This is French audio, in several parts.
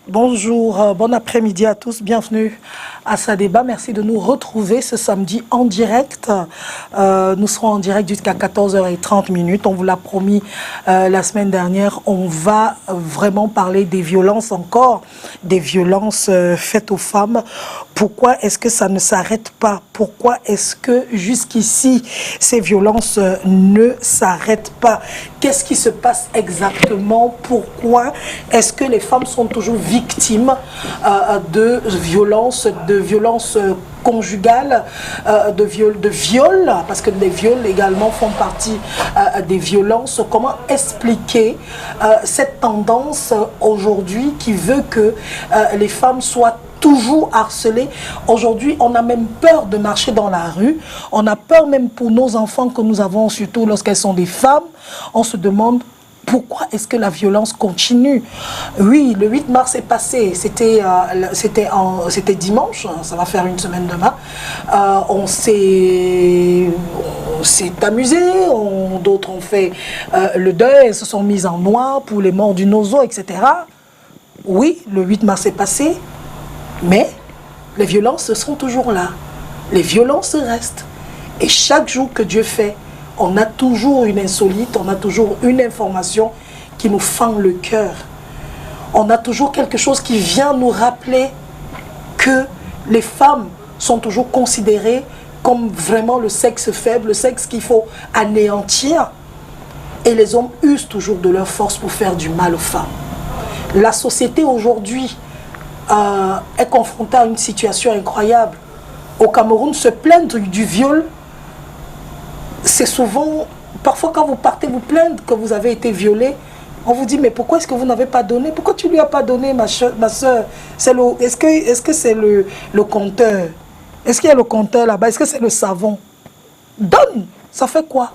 Bonjour, bon après-midi à tous, bienvenue à Ça débat. Merci de nous retrouver ce samedi en direct. Nous serons en direct jusqu'à 14h30. On vous l'a promis la semaine dernière. On va vraiment parler des violences encore, des violences faites aux femmes. Pourquoi est-ce que ça ne s'arrête pas? Pourquoi est-ce que jusqu'ici, ces violences ne s'arrêtent pas? Qu'est-ce qui se passe exactement? Pourquoi est-ce que les femmes sont toujours victimes de violences conjugales, de viol, parce que les viols également font partie des violences? Comment expliquer cette tendance aujourd'hui qui veut que les femmes soient toujours harcelées? Aujourd'hui, on a même peur de marcher dans la rue. On a peur même pour nos enfants que nous avons, surtout lorsqu'elles sont des femmes. On se demande pourquoi est-ce que la violence continue. Oui, le 8 mars est passé. C'était dimanche. Ça va faire une semaine demain. On s'est amusé. D'autres ont fait le deuil. Elles se sont mises en noir pour les morts du Nozo, etc. Oui, le 8 mars est passé. Mais les violences sont toujours là. Les violences restent. Et chaque jour que Dieu fait, on a toujours une insolite, on a toujours une information qui nous fend le cœur. On a toujours quelque chose qui vient nous rappeler que les femmes sont toujours considérées comme vraiment le sexe faible, le sexe qu'il faut anéantir. Et les hommes usent toujours de leur force pour faire du mal aux femmes. La société aujourd'hui est confrontée à une situation incroyable. Au Cameroun, se plaindre du viol, c'est souvent, parfois quand vous partez vous plaindre que vous avez été violée, on vous dit mais pourquoi est-ce que vous n'avez pas donné? Pourquoi tu lui as pas donné, ma soeur? Est-ce que c'est le compteur? Est-ce qu'il y a le compteur là-bas? Est-ce que c'est le savon? Donne! Ça fait quoi?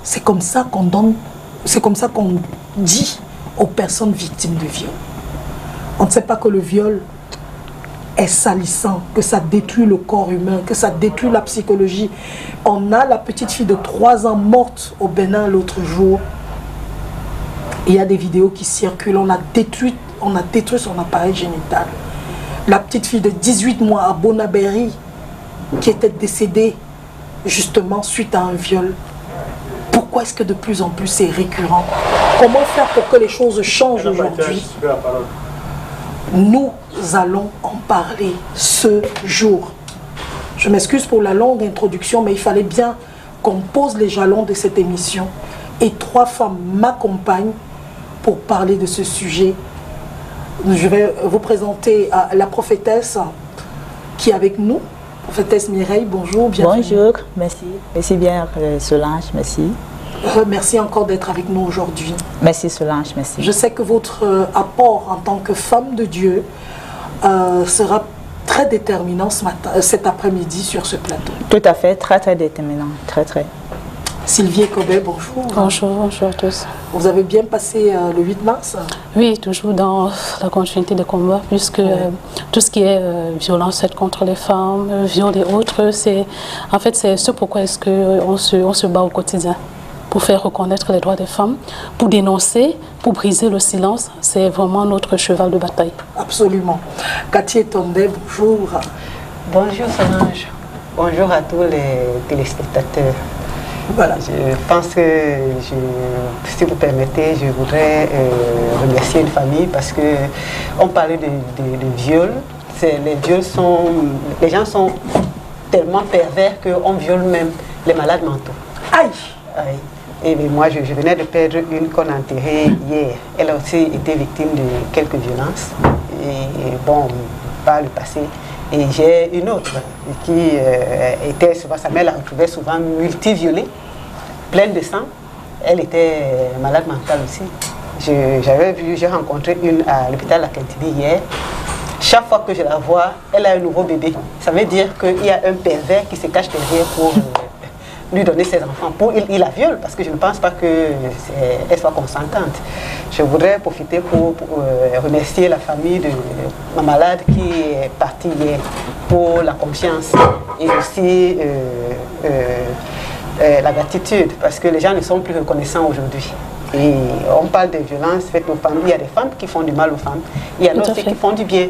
C'est comme ça qu'on donne, c'est comme ça qu'on dit aux personnes victimes de viol. On ne sait pas que le viol est salissant, que ça détruit le corps humain, que ça détruit la psychologie. On a la petite fille de 3 ans morte au Bénin l'autre jour. Il y a des vidéos qui circulent. On a détruit son appareil génital. La petite fille de 18 mois à Bonabéry qui était décédée justement suite à un viol. Pourquoi est-ce que de plus en plus c'est récurrent? Comment faire pour que les choses changent aujourd'hui? Nous allons en parler ce jour. Je m'excuse pour la longue introduction, mais il fallait bien qu'on pose les jalons de cette émission. Et 3 femmes m'accompagnent pour parler de ce sujet. Je vais vous présenter la prophétesse qui est avec nous. Prophétesse Mireille, bonjour, bienvenue. Bonjour, merci. Merci bien Solange, merci. Merci encore d'être avec nous aujourd'hui. Merci Solange, merci. Je sais que votre apport en tant que femme de Dieu sera très déterminant cet après-midi sur ce plateau. Tout à fait, très très déterminant, très. Sylvie Ekobé, bonjour. Bonjour à tous. Vous avez bien passé le 8 mars? Oui, toujours dans la continuité des combats, puisque tout ce qui est violence faite contre les femmes, viol et autres, c'est ce pourquoi est-ce qu'on se bat au quotidien. Pour faire reconnaître les droits des femmes, pour dénoncer, pour briser le silence. C'est vraiment notre cheval de bataille. Absolument. Cathy Tondé, bonjour. Bonjour Solange. Bonjour à tous les téléspectateurs. Voilà. Je pense que, si vous permettez, je voudrais remercier une famille parce qu'on parlait de viol. Les gens sont tellement pervers qu'on viole même les malades mentaux. Aïe! Aïe. Et moi, je venais de perdre une qu'on a enterrée hier. Elle a aussi été victime de quelques violences. Et bon, par le passé. Et j'ai une autre qui était souvent, sa mère la retrouvait souvent multiviolée, pleine de sang. Elle était malade mentale aussi. J'ai rencontré une à l'hôpital La Quintini hier. chaque fois que je la vois, elle a un nouveau bébé. Ça veut dire qu'il y a un pervers qui se cache derrière pour lui donner ses enfants. Il la viole parce que je ne pense pas qu'elle soit consentante. Je voudrais profiter pour remercier la famille de ma malade qui est partie hier pour la confiance et aussi la gratitude parce que les gens ne sont plus reconnaissants aujourd'hui. Et on parle de violences faites aux femmes. Il y a des femmes qui font du mal aux femmes. Il y en a aussi qui font du bien.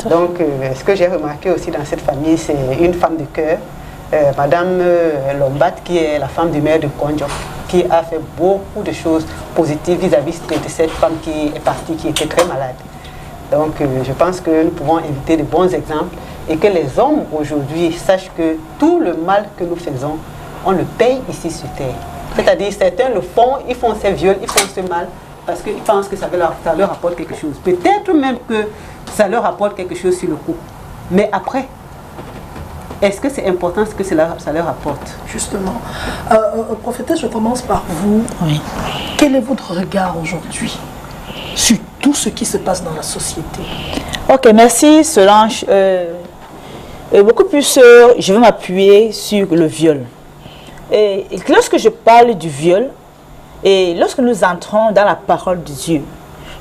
Donc, ce que j'ai remarqué aussi dans cette famille, c'est une femme de cœur, Madame Lombat, qui est la femme du maire de Kondiok, qui a fait beaucoup de choses positives vis-à-vis de cette femme qui est partie, qui était très malade. Donc, je pense que nous pouvons éviter de bons exemples et que les hommes aujourd'hui sachent que tout le mal que nous faisons, on le paye ici sur terre. C'est-à-dire, certains le font, ils font ces viols, ils font ce mal, parce qu'ils pensent que ça leur apporte quelque chose. Peut-être même que ça leur apporte quelque chose sur le coup. Mais après, est-ce que c'est important ce que ça leur apporte? Justement. Prophétesse, je commence par vous. Oui. Quel est votre regard aujourd'hui sur tout ce qui se passe dans la société? Ok, merci Solange. Beaucoup plus, je vais m'appuyer sur le viol. Et lorsque je parle du viol, et lorsque nous entrons dans la parole de Dieu,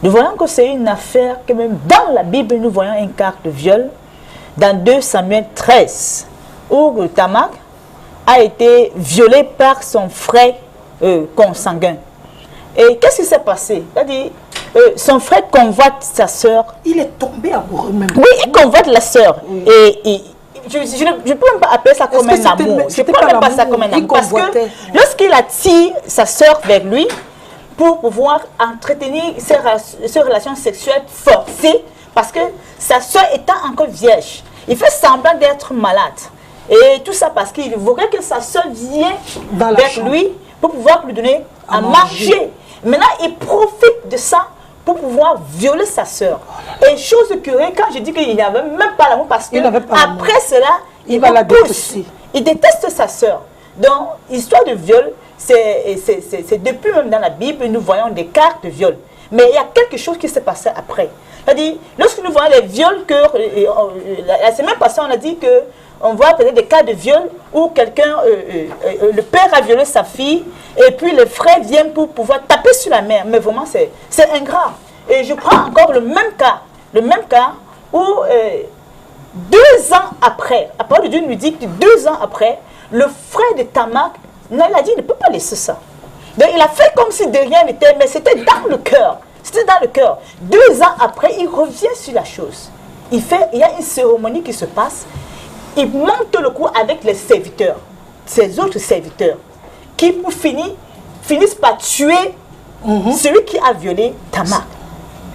nous voyons que c'est une affaire que même dans la Bible, nous voyons un cas de viol dans 2 Samuel 13, où Tamar a été violé par son frère consanguin. Et qu'est-ce qui s'est passé? C'est-à-dire, son frère convoite sa sœur. Il est tombé amoureux même. Oui, il convoite la sœur. Oui. Et je ne peux même pas appeler ça comme un amour. Je ne peux même pas ça comme un amour. Parce que lorsqu'il attire sa sœur vers lui pour pouvoir entretenir ses relations sexuelles forcées, parce que sa sœur étant encore vierge, il fait semblant d'être malade. Et tout ça parce qu'il voudrait que sa sœur vienne vers lui pour pouvoir lui donner à manger. Maintenant, il profite de ça pour pouvoir violer sa sœur. Et chose curieuse, quand je dis qu'il n'y avait même pas l'amour, parce que après cela, il va la détester. Il déteste sa sœur. Donc, histoire de viol, c'est depuis même dans la Bible, nous voyons des cas de viol. Mais il y a quelque chose qui s'est passé après. C'est-à-dire, lorsque nous voyons les viols, la semaine passée, on a dit que on voit peut-être des cas de viol où quelqu'un, le père a violé sa fille et puis le frère vient pour pouvoir taper sur la mère. Mais vraiment, c'est ingrat. Et je prends encore le même cas où 2 ans après, la parole de Dieu nous dit que 2 ans après, le frère de Tamar, il a dit, il ne peut pas laisser ça. Donc il a fait comme si de rien n'était, mais c'était dans le cœur. C'était dans le cœur. 2 ans après, il revient sur la chose. Il y a une cérémonie qui se passe. Il monte le coup avec les serviteurs, ses autres serviteurs, qui pour finissent par tuer celui qui a violé Tamar.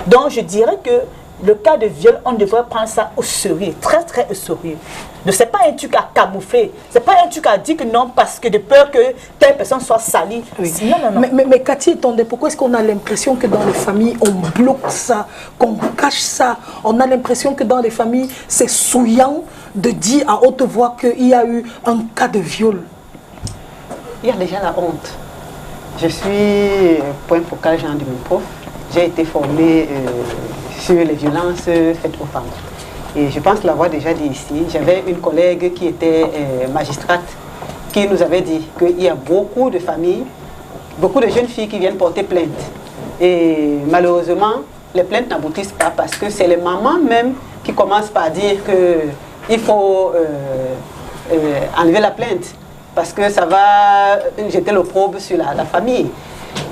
Donc je dirais que le cas de viol, on devrait prendre ça au sérieux, très très au sérieux. Ce n'est pas un truc à camoufler, ce n'est pas un truc à dire que non parce que de peur que telle personne soit salie. Oui. Non, non, non. Mais Cathy, attendez, pourquoi est-ce qu'on a l'impression que dans les familles, on bloque ça, qu'on cache ça? On a l'impression que dans les familles, c'est souillant de dire à haute voix qu'il y a eu un cas de viol. Il y a déjà la honte. Je suis point focal Jean de mon prof. J'ai été formée sur les violences faites aux femmes. Et je pense l'avoir déjà dit ici. J'avais une collègue qui était magistrate qui nous avait dit qu'il y a beaucoup de familles, beaucoup de jeunes filles qui viennent porter plainte. Et malheureusement, les plaintes n'aboutissent pas parce que c'est les mamans même qui commencent par dire qu'il faut enlever la plainte parce que ça va jeter l'opprobre sur la famille.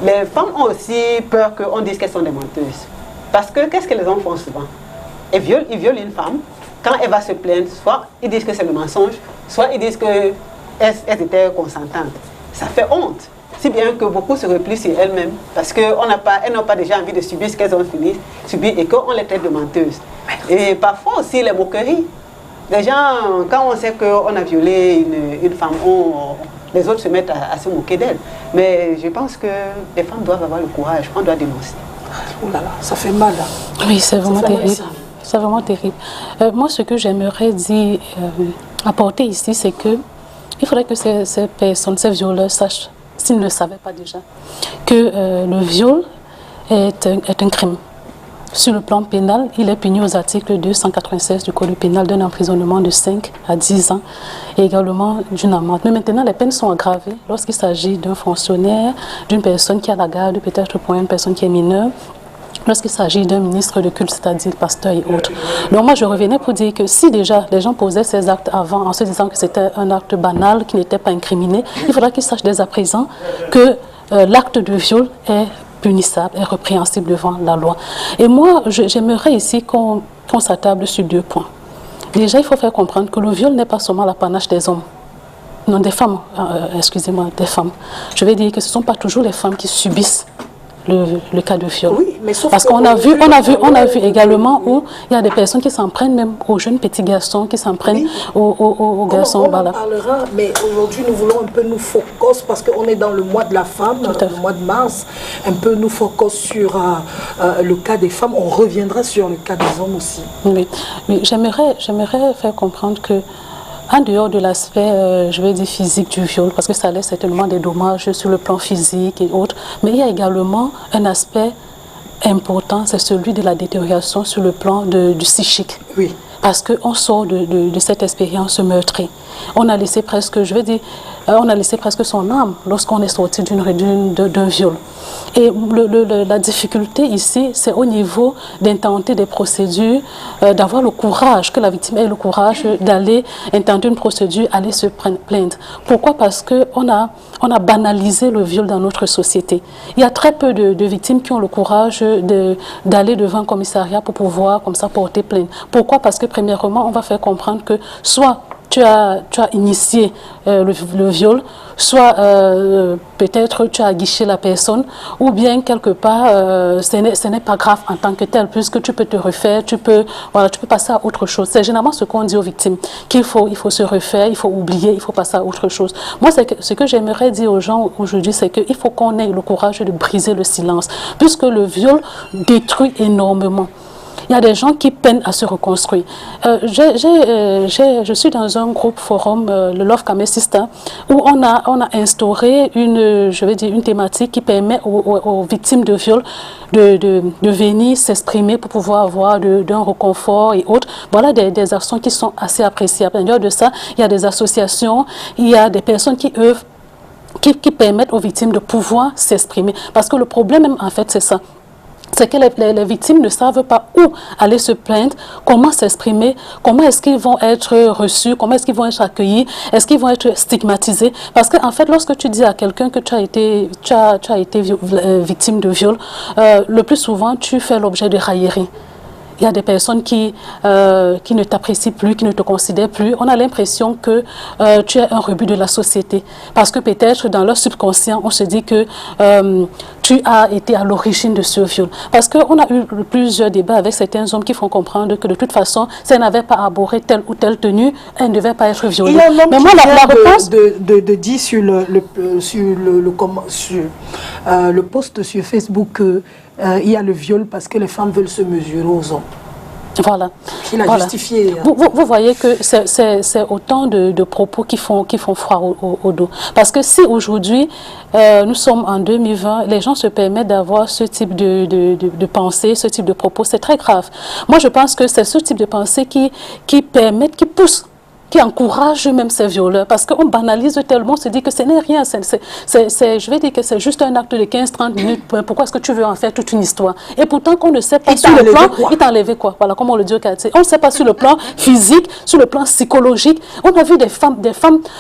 Les femmes ont aussi peur qu'on dise qu'elles sont des menteuses. Parce que qu'est-ce que les hommes font souvent? Ils violent une femme. Quand elle va se plaindre, soit ils disent que c'est le mensonge, soit ils disent qu'elles étaient consentantes. Ça fait honte. Si bien que beaucoup se replient sur elles-mêmes parce qu'elles n'ont pas déjà envie de subir ce qu'elles ont subi et qu'on les traite de menteuses. Et parfois aussi les moqueries. Les gens, quand on sait qu'on a violé une femme, les autres se mettent à se moquer d'elle. Mais je pense que les femmes doivent avoir le courage, on doit dénoncer. Oh là là, ça fait mal. Hein. Oui, c'est vraiment terrible. C'est vraiment terrible. Moi, ce que j'aimerais dire, apporter ici, c'est que il faudrait que ces personnes, ces violeurs sachent, s'ils ne le savaient pas déjà, que le viol est un crime. sur le plan pénal, il est puni aux articles 296 du Code pénal d'un emprisonnement de 5 à 10 ans et également d'une amende. Mais maintenant, les peines sont aggravées lorsqu'il s'agit d'un fonctionnaire, d'une personne qui a la garde, peut-être pour une personne qui est mineure, lorsqu'il s'agit d'un ministre de culte, c'est-à-dire pasteur et autres. Donc moi, je revenais pour dire que si déjà les gens posaient ces actes avant en se disant que c'était un acte banal, qui n'était pas incriminé, il faudra qu'ils sachent dès à présent que l'acte de viol est punissable et répréhensible devant la loi. Et moi, j'aimerais ici qu'on s'attable sur 2 points. Déjà, il faut faire comprendre que le viol n'est pas seulement l'apanage des hommes. Non, des femmes, excusez-moi, des femmes. Je vais dire que ce ne sont pas toujours les femmes qui subissent le cas de viol. Oui, mais parce qu'on a vu également où il y a des personnes qui s'en prennent même aux jeunes petits garçons, qui s'en prennent aux garçons. On en parlera, mais aujourd'hui nous voulons un peu nous focus, parce qu'on est dans le mois de la femme, le mois de mars, un peu nous focus sur le cas des femmes. On reviendra sur le cas des hommes aussi. Oui, mais j'aimerais faire comprendre que en dehors de l'aspect, je vais dire physique du viol, parce que ça laisse certainement des dommages sur le plan physique et autres, mais il y a également un aspect important, c'est celui de la détérioration sur le plan du psychique. Oui. Parce qu'on sort de cette expérience meurtrie. On a laissé presque, je vais dire, on a laissé presque son âme lorsqu'on est sorti d'un viol. Et la difficulté ici, c'est au niveau d'intenter des procédures, d'avoir le courage, que la victime ait le courage d'aller intenter une procédure, aller se plaindre. Pourquoi? Parce qu'on a banalisé le viol dans notre société. Il y a très peu de victimes qui ont le courage d'aller devant un commissariat pour pouvoir comme ça porter plainte. Pourquoi? Parce que premièrement, on va faire comprendre que soit tu as initié le viol, soit peut-être tu as aguiché la personne, ou bien quelque part ce n'est pas grave en tant que tel, puisque tu peux te refaire, tu peux passer à autre chose. C'est généralement ce qu'on dit aux victimes, il faut se refaire, il faut oublier, il faut passer à autre chose. Moi, ce que j'aimerais dire aux gens aujourd'hui, c'est qu'il faut qu'on ait le courage de briser le silence, puisque le viol détruit énormément. Il y a des gens qui peinent à se reconstruire. Je suis dans un groupe forum, le Love Camé Sister, où on a instauré une thématique qui permet aux victimes de viol de venir s'exprimer pour pouvoir avoir d'un réconfort et autres. Voilà des actions qui sont assez appréciables. En dehors de ça, il y a des associations, il y a des personnes qui œuvrent, qui permettent aux victimes de pouvoir s'exprimer. Parce que le problème même, en fait, c'est ça. C'est que les victimes ne savent pas où aller se plaindre, comment s'exprimer, comment est-ce qu'ils vont être reçus, comment est-ce qu'ils vont être accueillis, est-ce qu'ils vont être stigmatisés. Parce qu'en fait, lorsque tu dis à quelqu'un que tu as été victime de viol, le plus souvent, tu fais l'objet de railleries. Il y a des personnes qui ne t'apprécient plus, qui ne te considèrent plus. On a l'impression que tu es un rebut de la société. Parce que peut-être dans leur subconscient, on se dit que tu as été à l'origine de ce viol. Parce qu'on a eu plusieurs débats avec certains hommes qui font comprendre que de toute façon, si elle n'avait pas abhorré telle ou telle tenue, elle ne devait pas être violée. Il y a un homme qui vient de dire sur le post sur Facebook il y a le viol parce que les femmes veulent se mesurer aux hommes. Voilà. Il a justifié. Vous voyez que c'est autant de propos qui font froid au dos. Parce que si aujourd'hui, nous sommes en 2020, les gens se permettent d'avoir ce type de pensée, ce type de propos, c'est très grave. Moi, je pense que c'est ce type de pensée qui permettent, qui pousse, qui encourage même ces violeurs, parce qu'on banalise tellement, on se dit que ce n'est rien, je vais dire que c'est juste un acte de 15-30 minutes, pourquoi est-ce que tu veux en faire toute une histoire? Et pourtant qu'on ne sait pas sur le plan, il t'a enlevé quoi? Voilà, comme on le dit au quartier. On ne sait pas sur le plan physique, sur le plan psychologique. On a vu des femmes,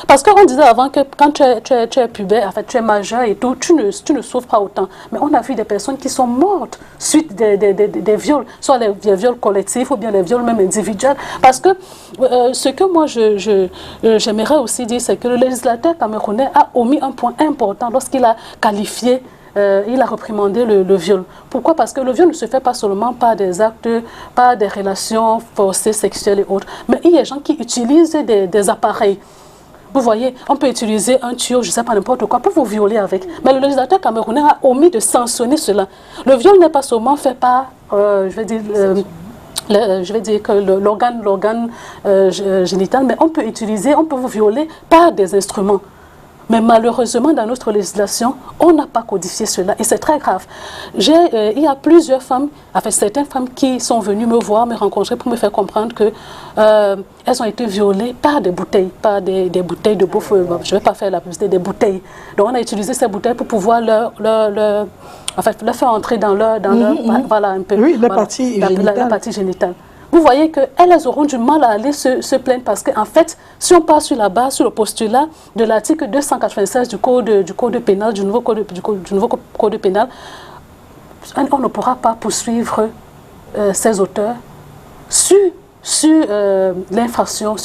parce qu'on disait avant que quand tu es pubère, en fait, tu es majeur et tout, tu ne souffres pas autant. Mais on a vu des personnes qui sont mortes suite des viols, soit les viols collectifs ou bien les viols même individuels, parce que ce que moi j'aimerais aussi dire, c'est que le législateur camerounais a omis un point important lorsqu'il a qualifié, il a réprimandé le viol. Pourquoi? Parce que le viol ne se fait pas seulement par des actes, par des relations forcées, sexuelles et autres, mais il y a des gens qui utilisent des appareils. Vous voyez, on peut utiliser un tuyau, je ne sais pas, n'importe quoi, pour vous violer avec. Mais le législateur camerounais a omis de sanctionner cela. Le viol n'est pas seulement fait par, je vais dire que l'organe génital, mais on peut vous violer par des instruments. Mais malheureusement, dans notre législation, on n'a pas codifié cela et c'est très grave. Il y a plusieurs femmes, enfin certaines femmes qui sont venues me voir, me rencontrer pour me faire comprendre que elles ont été violées par des bouteilles, par des bouteilles de bouffe. Je ne vais pas faire la publicité, des bouteilles. Donc on a utilisé ces bouteilles pour pouvoir leur faire entrer dans leur voilà, un peu, oui, la partie génitale. La partie génitale. Vous voyez qu'elles auront du mal à aller se plaindre parce qu'en fait, si on part sur la base, sur le postulat de l'article 296 du code pénal, du nouveau code pénal, on ne pourra pas poursuivre ces auteurs sur l'infraction,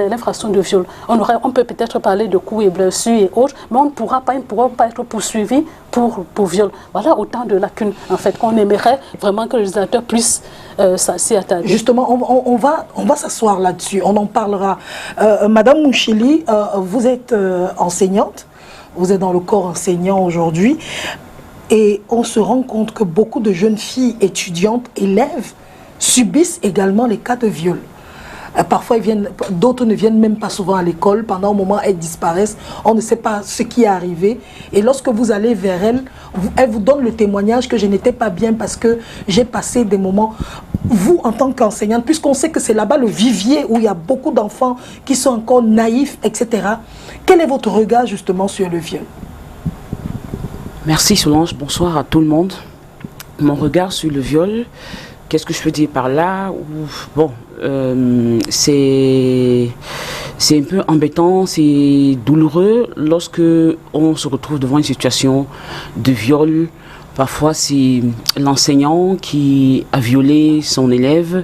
l'infraction de viol. On peut peut-être parler de coups et blessures et autres, mais ils ne pourront pas être poursuivis pour viol. Voilà autant de lacunes, en fait, qu'on aimerait vraiment que le législateur puisse s'y attarder. Justement, on va s'asseoir là-dessus, on en parlera. Madame Mouchili, vous êtes enseignante, vous êtes dans le corps enseignant aujourd'hui, et on se rend compte que beaucoup de jeunes filles étudiantes, élèves, subissent également les cas de viol. Parfois, d'autres ne viennent même pas souvent à l'école. Pendant un moment, elles disparaissent. On ne sait pas ce qui est arrivé. Et lorsque vous allez vers elles, elles vous donnent le témoignage que je n'étais pas bien parce que j'ai passé des moments. Vous, en tant qu'enseignante, puisqu'on sait que c'est là-bas le vivier où il y a beaucoup d'enfants qui sont encore naïfs, etc. Quel est votre regard justement sur le viol? Merci Solange. Bonsoir à tout le monde. Mon regard sur le viol... Qu'est-ce que je peux dire par là? Bon, c'est un peu embêtant, c'est douloureux lorsque on se retrouve devant une situation de viol. Parfois, c'est l'enseignant qui a violé son élève,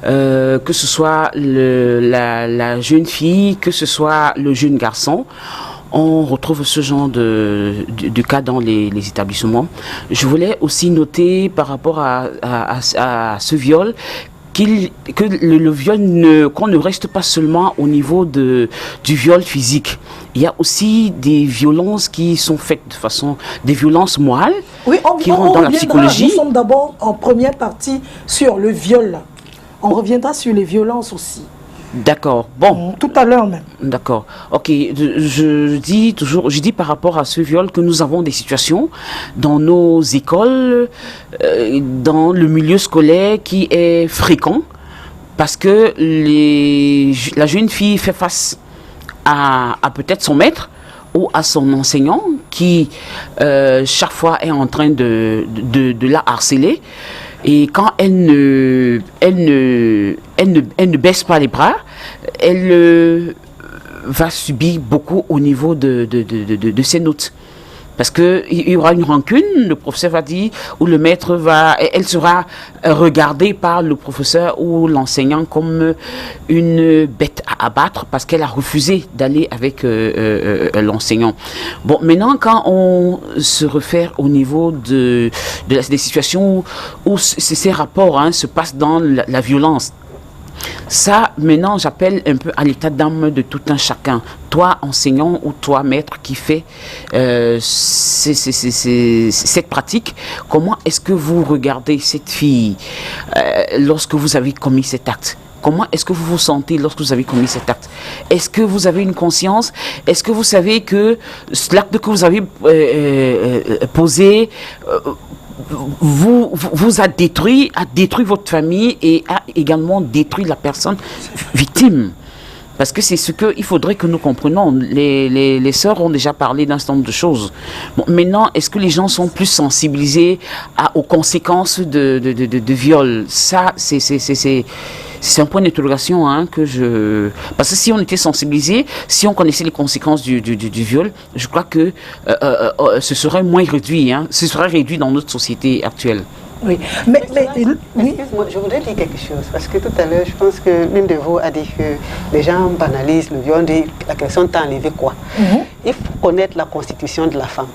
que ce soit la jeune fille, que ce soit le jeune garçon. On retrouve ce genre de cas dans les établissements. Je voulais aussi noter par rapport à ce viol que le viol qu'on ne reste pas seulement au niveau du viol physique. Il y a aussi des violences qui sont faites de façon, des violences morales, oui, qui rentrent dans la psychologie. Nous sommes d'abord en première partie sur le viol. On reviendra sur les violences aussi. D'accord, bon. Tout à l'heure même. D'accord, ok. Je dis par rapport à ce viol que nous avons des situations dans nos écoles, dans le milieu scolaire qui est fréquent, parce que la jeune fille fait face à peut-être son maître ou à son enseignant qui chaque fois est en train de la harceler. Et quand elle ne baisse pas les bras, elle va subir beaucoup au niveau de ses notes. Parce qu'il y aura une rancune, le professeur va dire, ou le maître elle sera regardée par le professeur ou l'enseignant comme une bête à abattre parce qu'elle a refusé d'aller avec l'enseignant. Bon, maintenant, quand on se réfère au niveau des situations où ces rapports se passent dans la violence, ça, maintenant, j'appelle un peu à l'état d'âme de tout un chacun. Toi, enseignant, ou toi, maître, qui fait cette pratique, comment est-ce que vous regardez cette fille lorsque vous avez commis cet acte? Comment est-ce que vous vous sentez lorsque vous avez commis cet acte? Est-ce que vous avez une conscience? Est-ce que vous savez que l'acte que vous avez posé vous a détruit votre famille et a également détruit la personne victime? Parce que c'est ce qu'il faudrait que nous comprenions. Les sœurs ont déjà parlé d'un certain nombre de choses. Bon, maintenant, est-ce que les gens sont plus sensibilisés aux conséquences de viol? Ça, c'est un point d'interrogation parce que si on était sensibilisé, si on connaissait les conséquences du viol, je crois que ce serait moins réduit. Ce serait réduit dans notre société actuelle. Oui, excuse-moi, je voudrais dire quelque chose, parce que tout à l'heure, je pense que l'une de vous a dit que les gens banalisent le viol, on dit la question t'a enlevé quoi. Il faut connaître la constitution de la femme.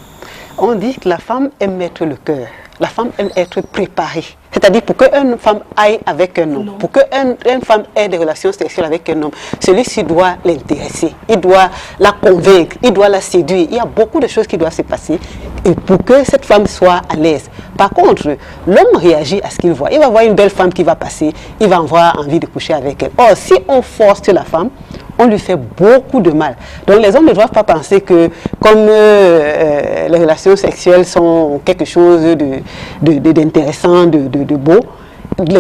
On dit que la femme aime mettre le cœur, la femme aime être préparée. C'est-à-dire pour qu'une femme aille avec un homme, pour qu'une femme ait des relations sexuelles avec un homme, celui-ci doit l'intéresser, il doit la convaincre, il doit la séduire. Il y a beaucoup de choses qui doivent se passer et pour que cette femme soit à l'aise. Par contre, l'homme réagit à ce qu'il voit. Il va voir une belle femme qui va passer, il va avoir envie de coucher avec elle. Or, si on force la femme, on lui fait beaucoup de mal. Donc les hommes ne doivent pas penser que comme les relations sexuelles sont quelque chose d'intéressant, de beau,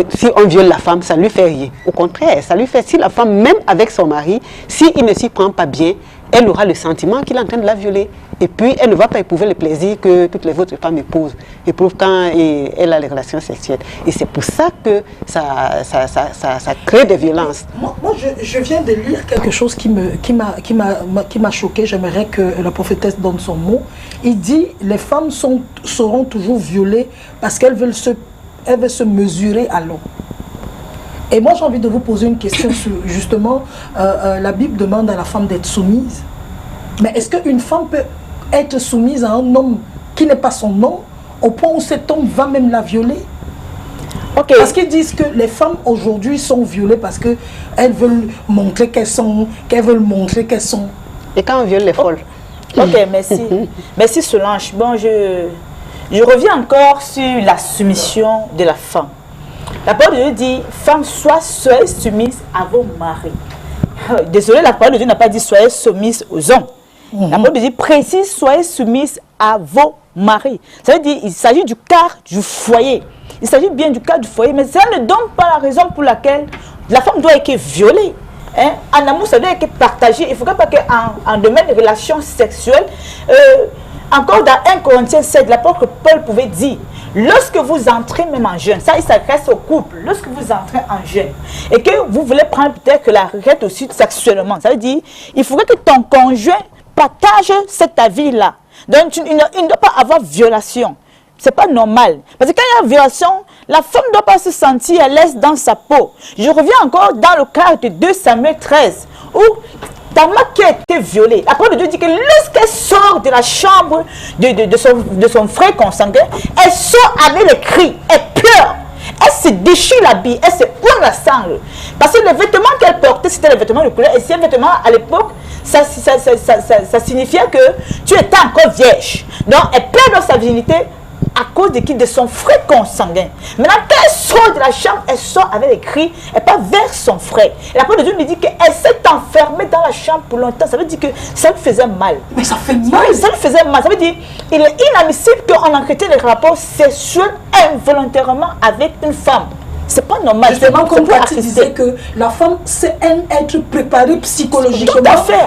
si on viole la femme, ça ne lui fait rien. Au contraire, ça lui fait, si la femme, même avec son mari, s'il ne s'y prend pas bien, elle aura le sentiment qu'il est en train de la violer. Et puis, elle ne va pas éprouver le plaisir que toutes les autres femmes éprouvent quand elle a les relations sexuelles. Et c'est pour ça que ça crée des violences. Moi je viens de lire quelque chose qui m'a choqué. J'aimerais que la prophétesse donne son mot. Il dit, les femmes seront toujours violées parce qu'elles veulent se mesurer à l'homme. Et moi, j'ai envie de vous poser une question sur, justement, la Bible demande à la femme d'être soumise. Mais est-ce qu'une femme peut être soumise à un homme qui n'est pas son homme, au point où cet homme va même la violer? Okay. Parce qu'ils disent que les femmes aujourd'hui sont violées parce qu'elles veulent montrer qu'elles sont, Et quand on viole les folles. Ok, merci. Merci Solange. Bon, je reviens encore sur la soumission de la femme. La parole de Dieu dit, femmes, soyez soumises à vos maris. Désolé, la parole de Dieu n'a pas dit soyez soumises aux hommes. La parole de Dieu précise, soyez soumises à vos maris. Ça veut dire, il s'agit du quart du foyer. Il s'agit bien du quart du foyer, mais ça ne donne pas la raison pour laquelle la femme doit être violée. Hein? En amour, ça doit être partagé. Il ne faudrait pas qu'en domaine de relations sexuelles, encore dans 1 Corinthiens 7, l'apôtre Paul pouvait dire, lorsque vous entrez même en jeûne, ça il s'adresse au couple, lorsque vous entrez en jeûne et que vous voulez prendre peut-être que la requête aussi sexuellement, ça veut dire, il faudrait que ton conjoint partage cet avis-là. Donc il ne doit pas avoir violation. C'est pas normal. Parce que quand il y a violation, la femme ne doit pas se sentir à l'aise dans sa peau. Je reviens encore dans le cas de 2 Samuel 13, où Tamar qui a été violée, la parole de Dieu dit que lorsqu'elle sort de la chambre de son frère consanguin, elle sort avec les cris, elle pleure, elle se déchire l'habit, elle se prend la sangle. Parce que les vêtements qu'elle portait, c'était les vêtements de couleur. Et ces vêtements, à l'époque, ça signifiait que tu étais encore vierge. Donc, elle perd dans sa virginité à cause de son frère consanguin. Maintenant, quand elle sort de la chambre, elle sort avec les cris, elle part vers son frère. Et la parole de Dieu lui dit qu'elle s'est enfermée dans la chambre pour longtemps. Ça veut dire que ça lui faisait mal. Mais ça fait mal. Ça lui faisait mal. Ça veut dire qu'il est inadmissible qu'on entretient des rapports sexuels involontairement avec une femme. C'est pas normal. Justement, comme tu disais que la femme sait être préparée psychologiquement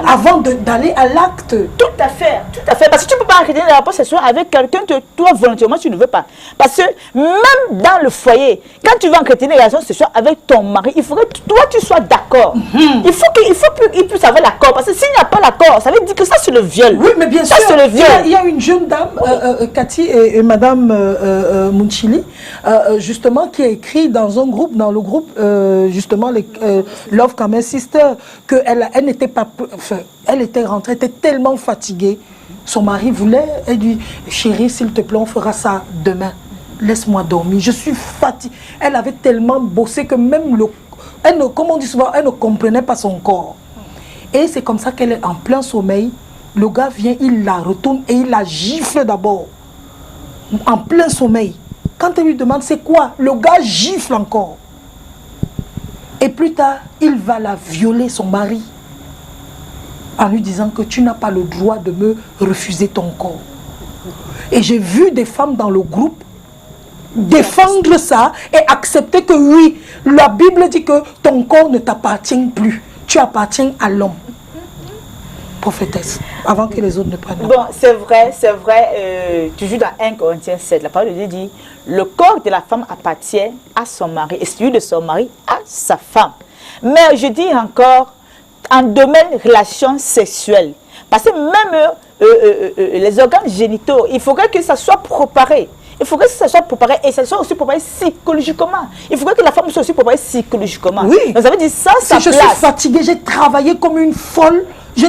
avant d'aller à l'acte. Tout à fait, tout à fait. Parce que tu ne peux pas entretenir des rapports sexuels avec quelqu'un que toi, volontairement, tu ne veux pas. Parce que même dans le foyer, quand tu vas entretenir des relations sexuelles avec ton mari, il faudrait que toi, tu sois d'accord. Il faut qu'il puisse avoir l'accord. Parce que s'il n'y a pas l'accord, ça veut dire que ça, c'est le viol. Oui, mais bien sûr. Ça, c'est le viol. Il y a une jeune dame, Cathy et Madame Munchili, justement, qui a écrit dans le groupe justement Love Kamen Sister, qu'elle n'était pas, enfin, elle était rentrée, elle était tellement fatiguée. Son mari voulait, elle dit, chérie, s'il te plaît, on fera ça demain. Laisse-moi dormir. Je suis fatiguée. Elle avait tellement bossé que même comme on dit souvent, elle ne comprenait pas son corps. Et c'est comme ça qu'elle est en plein sommeil. Le gars vient, il la retourne et il la gifle d'abord. En plein sommeil. Quand elle lui demande c'est quoi, le gars gifle encore. Et plus tard, il va la violer, son mari, en lui disant que tu n'as pas le droit de me refuser ton corps. Et j'ai vu des femmes dans le groupe défendre ça et accepter que oui, la Bible dit que ton corps ne t'appartient plus. Tu appartiens à l'homme. Prophétesse, avant que les autres ne prennent. Bon, c'est vrai, toujours dans 1 Corinthiens 7, la parole de Dieu dit, le corps de la femme appartient à son mari et celui de son mari à sa femme. Mais je dis encore, en domaine relations sexuelles, parce que même les organes génitaux, il faudrait que ça soit préparé. Il faudrait que ça soit préparé et ça soit aussi préparé psychologiquement. Il faudrait que la femme soit aussi préparée psychologiquement. Oui. Donc ça veut dire ça, si je suis fatiguée, j'ai travaillé comme une folle.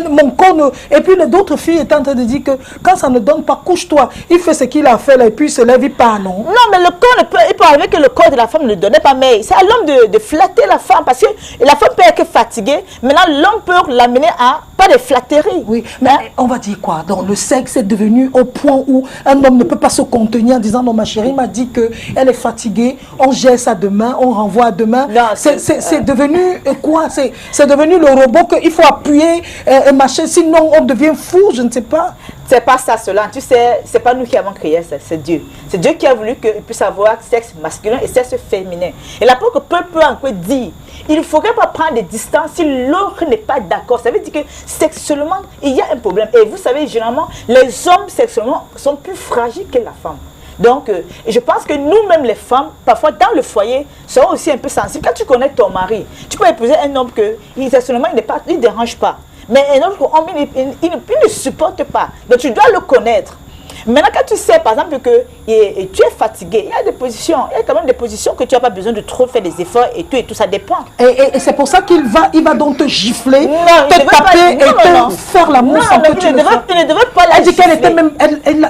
mon corps ne... Et puis les autres filles étaient en train de dire que quand ça ne donne pas, couche-toi. Il fait ce qu'il a fait là, et puis il se lève, il part, non? Non, mais le corps, il peut arriver que le corps de la femme ne donnait pas, mais c'est à l'homme de flatter la femme, parce que la femme peut être fatiguée. Maintenant, l'homme peut l'amener à pas de flatterie. Oui, mais on va dire quoi? Donc le sexe est devenu au point où un homme ne peut pas se contenir en disant non, ma chérie m'a dit qu'elle est fatiguée, on gère ça demain, on renvoie demain. C'est devenu quoi? C'est devenu le robot qu'il faut appuyer un machin, sinon on devient fou, je ne sais pas. C'est pas ça, cela. Tu sais, c'est pas nous qui avons créé ça, c'est Dieu. C'est Dieu qui a voulu qu'il puisse avoir sexe masculin et sexe féminin. Et là, pour que peu peut encore dire, il ne faudrait pas prendre des distances si l'autre n'est pas d'accord. Ça veut dire que sexuellement, il y a un problème. Et vous savez, généralement, les hommes sexuellement sont plus fragiles que la femme. Donc, je pense que nous-mêmes, les femmes, parfois dans le foyer, sont aussi un peu sensibles. Quand tu connais ton mari, tu peux épouser un homme que sexuellement, il ne dérange pas. Mais un autre homme, il ne supporte pas. Donc, tu dois le connaître. Maintenant, quand tu sais, par exemple, que tu es fatigué, il y a des positions, il y a quand même des positions que tu n'as pas besoin de trop faire des efforts et tout ça dépend. Et c'est pour ça qu'il va donc te gifler, te taper et te faire l'amour sans que tu le fasses. Il ne devrait pas la Elle dit qu'elle était même,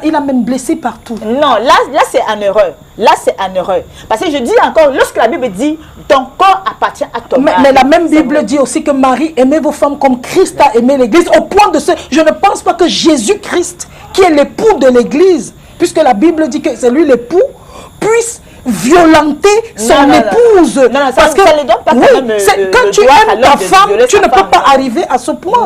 il a même blessé partout. Non, là c'est en erreur. Là, c'est en erreur. Parce que je dis encore, lorsque la Bible dit, ton corps appartient à ton mari. Mais la même Bible dit aussi que Marie aimait vos femmes comme Christ a aimé l'Église. Au point de ce, je ne pense pas que Jésus-Christ, qui est l'époux de l'Église, puisque la Bible dit que c'est lui l'époux, puisse violenter son épouse. Non, parce que ça ne donne pas quand tu aimes ta femme, tu ne peux pas arriver à ce point.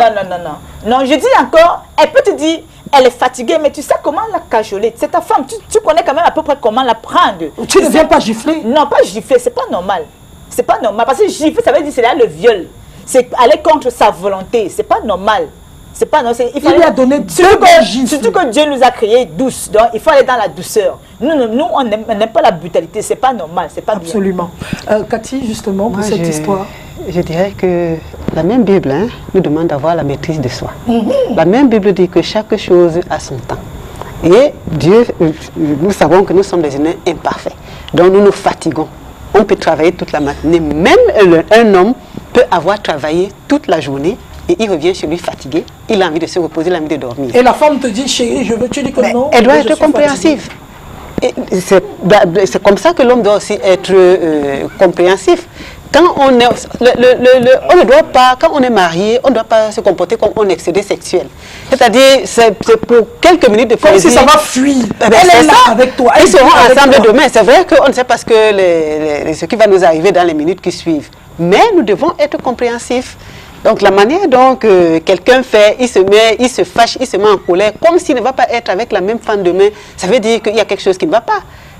Non, je dis encore, elle peut te dire, elle est fatiguée, mais tu sais comment la cajoler. C'est ta femme, tu connais quand même à peu près comment la prendre. Tu ne viens pas gifler? Non, pas gifler, c'est pas normal. C'est pas normal, parce que gifler, ça veut dire c'est là le viol. C'est aller contre sa volonté, c'est pas normal. C'est pas normal. Il lui a donné surtout que Dieu nous a créés douces, donc il faut aller dans la douceur. Nous on n'aime pas la brutalité, c'est pas normal, c'est pas bien. Absolument. Cathy, justement, pour cette histoire. Je dirais que la même Bible nous demande d'avoir la maîtrise de soi. La même Bible dit que chaque chose a son temps. Et Dieu, nous savons que nous sommes des humains imparfaits. Donc nous nous fatiguons. On peut travailler toute la matinée. Même un homme peut avoir travaillé toute la journée et il revient chez lui fatigué. Il a envie de se reposer, il a envie de dormir. Et la femme te dit, chérie, je veux, tu dis que non. Elle doit être compréhensive. C'est comme ça que l'homme doit aussi être compréhensif. Quand on est, on ne doit pas, quand on est marié, on ne doit pas se comporter comme un excédé sexuel. C'est-à-dire, c'est pour quelques minutes de plaisir. Comme si ça va fuir. Elle est là avec toi. Ils seront ensemble demain. C'est vrai qu'on ne sait pas ce qui va nous arriver dans les minutes qui suivent. Mais nous devons être compréhensifs. Donc la manière dont quelqu'un fait, il se fâche, il se met en colère, comme s'il ne va pas être avec la même femme demain, ça veut dire qu'il y a quelque chose qui ne va pas.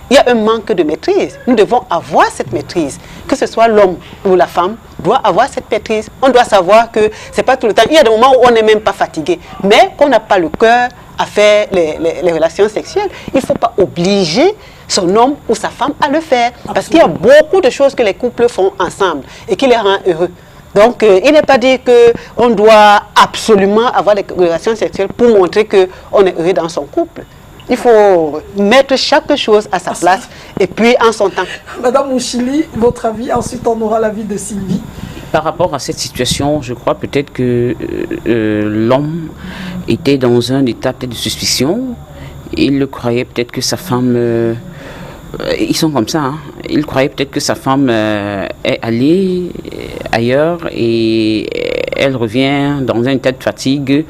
Il y a un manque de maîtrise. Nous devons avoir cette maîtrise. Que ce soit l'homme ou la femme, doit avoir cette maîtrise. On doit savoir que ce n'est pas tout le temps. Il y a des moments où on n'est même pas fatigué, mais qu'on n'a pas le cœur à faire les relations sexuelles. Il ne faut pas obliger son homme ou sa femme à le faire. Absolument. Parce qu'il y a beaucoup de choses que les couples font ensemble et qui les rend heureux. Donc, il n'est pas dit qu'on doit absolument avoir des relations sexuelles pour montrer qu'on est heureux dans son couple. Il faut mettre chaque chose à sa place et puis en son temps. Madame Mouchili, votre avis, ensuite on aura l'avis de Sylvie. Par rapport à cette situation, je crois peut-être que l'homme était dans un état peut-être de suspicion. Il croyait peut-être que sa femme... ils sont comme ça, hein. Il croyait peut-être que sa femme est allée ailleurs et elle revient dans un état de fatigue.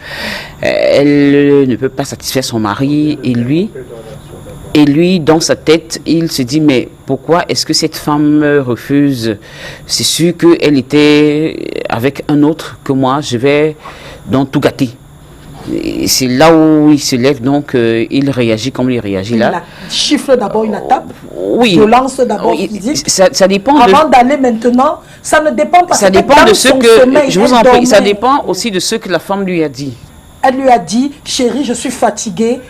Elle ne peut pas satisfaire son mari et lui, dans sa tête, il se dit, mais pourquoi est-ce que cette femme refuse? C'est sûr qu'elle était avec un autre que moi, je vais donc tout gâter. C'est là où il se lève, donc il réagit comme il réagit là. Il chiffre d'abord, il la tape. Oui. Violence d'abord physique. Ça dépend. Avant d'aller maintenant, ça ne dépend pas. Ça dépend de ce que, je vous en prie, ça dépend aussi de ce que la femme lui a dit. Elle lui a dit, chérie, je suis fatiguée.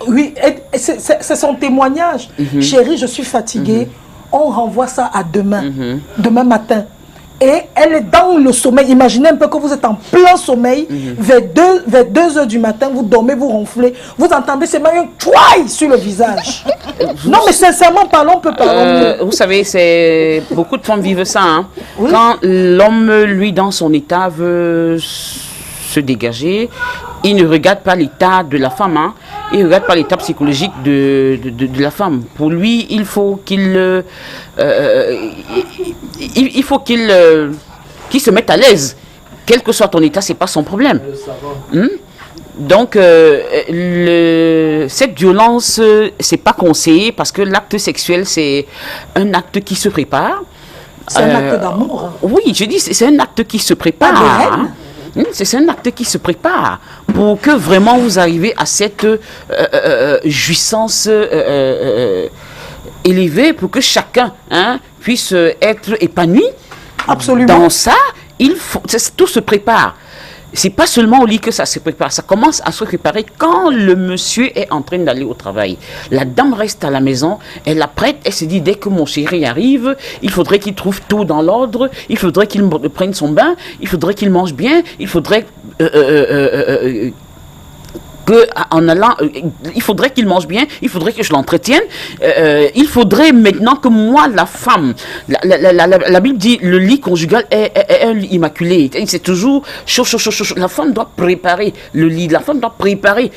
Oui, c'est son témoignage. Chérie, je suis fatiguée. On renvoie ça à demain, demain matin. Et elle est dans le sommeil. Imaginez un peu que vous êtes en plein sommeil, vers 2 heures du matin, vous dormez, vous ronflez, vous entendez seulement un tchouaï sur le visage. Non, mais sincèrement, parlons, on peut parler. Vous savez, beaucoup de femmes vivent ça. Hein. Oui. Quand l'homme, lui, dans son état, veut se dégager. Il ne regarde pas l'état de la femme, hein. Il ne regarde pas l'état psychologique de la femme. Pour lui, il faut qu'il qu'il se mette à l'aise. Quel que soit ton état, ce n'est pas son problème. Donc, cette violence, c'est pas conseillé parce que l'acte sexuel, c'est un acte qui se prépare. C'est un acte d'amour. Oui, je dis, c'est un acte qui se prépare. C'est un acte qui se prépare pour que vraiment vous arrivez à cette jouissance élevée, pour que chacun puisse être épanoui. Absolument. Dans ça, tout se prépare. C'est pas seulement au lit que ça se prépare, ça commence à se préparer quand le monsieur est en train d'aller au travail. La dame reste à la maison, elle apprête, elle se dit, dès que mon chéri arrive, il faudrait qu'il trouve tout dans l'ordre, il faudrait qu'il prenne son bain, il faudrait qu'il mange bien, il faudrait en allant, il faudrait qu'il mange bien, il faudrait que je l'entretienne, il faudrait maintenant que moi, la femme, la Bible dit, le lit conjugal est un lit immaculé, c'est toujours chaud. La femme doit préparer le lit, la femme doit préparer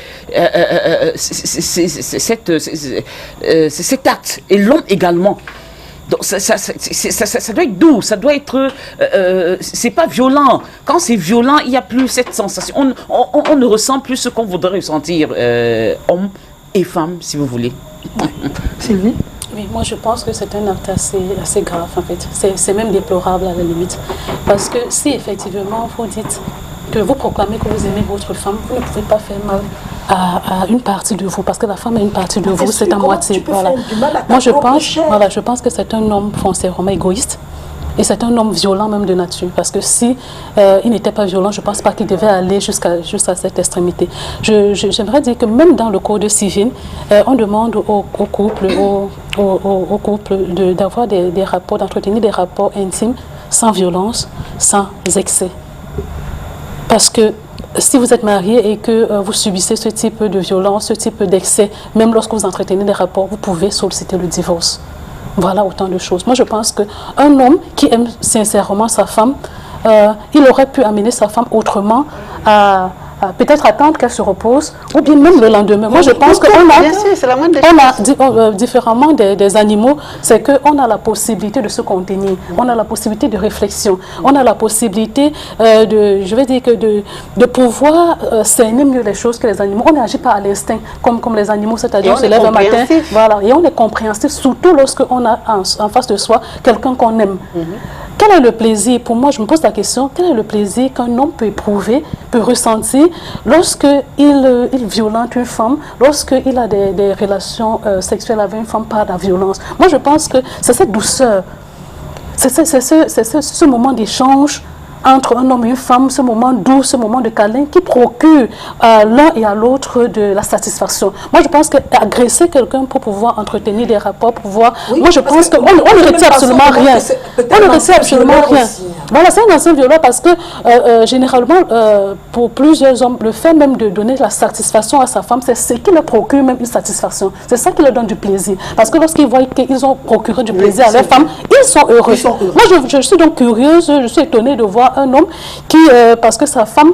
cet acte, et l'homme également. Donc ça doit être doux, ça doit être, c'est pas violent. Quand c'est violent, il n'y a plus cette sensation. On ne ressent plus ce qu'on voudrait ressentir, homme et femme, si vous voulez. Sylvie? Oui, moi je pense que c'est un acte assez grave en fait. C'est même déplorable à la limite. Parce que si effectivement vous dites que vous proclamez que vous aimez votre femme, vous ne pouvez pas faire mal à une partie de vous, parce que la femme est une partie de vous, c'est à moitié. Voilà. Moi je pense que c'est un homme foncièrement égoïste. Et c'est un homme violent même de nature, parce que si il n'était pas violent, je ne pense pas qu'il devait aller jusqu'à cette extrémité. J'aimerais dire que même dans le code civil, on demande au couple d'avoir des rapports, d'entretenir des rapports intimes sans violence, sans excès. Parce que si vous êtes marié et que vous subissez ce type de violence, ce type d'excès, même lorsque vous entretenez des rapports, vous pouvez solliciter le divorce. Voilà autant de choses. Moi, je pense qu'un homme qui aime sincèrement sa femme, il aurait pu amener sa femme autrement à peut-être attendre qu'elle se repose, ou bien même le lendemain. Moi, je pense qu'on a différemment des animaux, c'est qu'on a la possibilité de se contenir, on a la possibilité de réflexion, on a la possibilité de pouvoir cerner mieux les choses que les animaux. On n'agit pas à l'instinct comme les animaux, c'est-à-dire on se lève un matin, voilà, et on est compréhensif, surtout lorsqu'on a en face de soi quelqu'un qu'on aime. Quel est le plaisir? Pour moi, je me pose la question, quel est le plaisir qu'un homme peut éprouver, peut ressentir lorsqu'il violente une femme, lorsqu'il a des relations sexuelles avec une femme par la violence? Moi, je pense que c'est cette douceur, c'est ce moment d'échange entre un homme et une femme, ce moment doux, ce moment de câlin qui procure à l'un et à l'autre de la satisfaction. Moi, je pense qu'agresser quelqu'un pour pouvoir entretenir des rapports, pour pouvoir... Oui, moi, je pense qu'on ne retient absolument rien. On ne retient absolument rien. Voilà, c'est un ancien violent parce que, généralement, pour plusieurs hommes, le fait même de donner la satisfaction à sa femme, c'est ce qui leur procure même une satisfaction. C'est ça qui leur donne du plaisir. Parce que lorsqu'ils voient qu'ils ont procuré du plaisir à leur femme, ils sont heureux. Moi, je suis donc curieuse, je suis étonnée de voir un homme qui, parce que sa femme,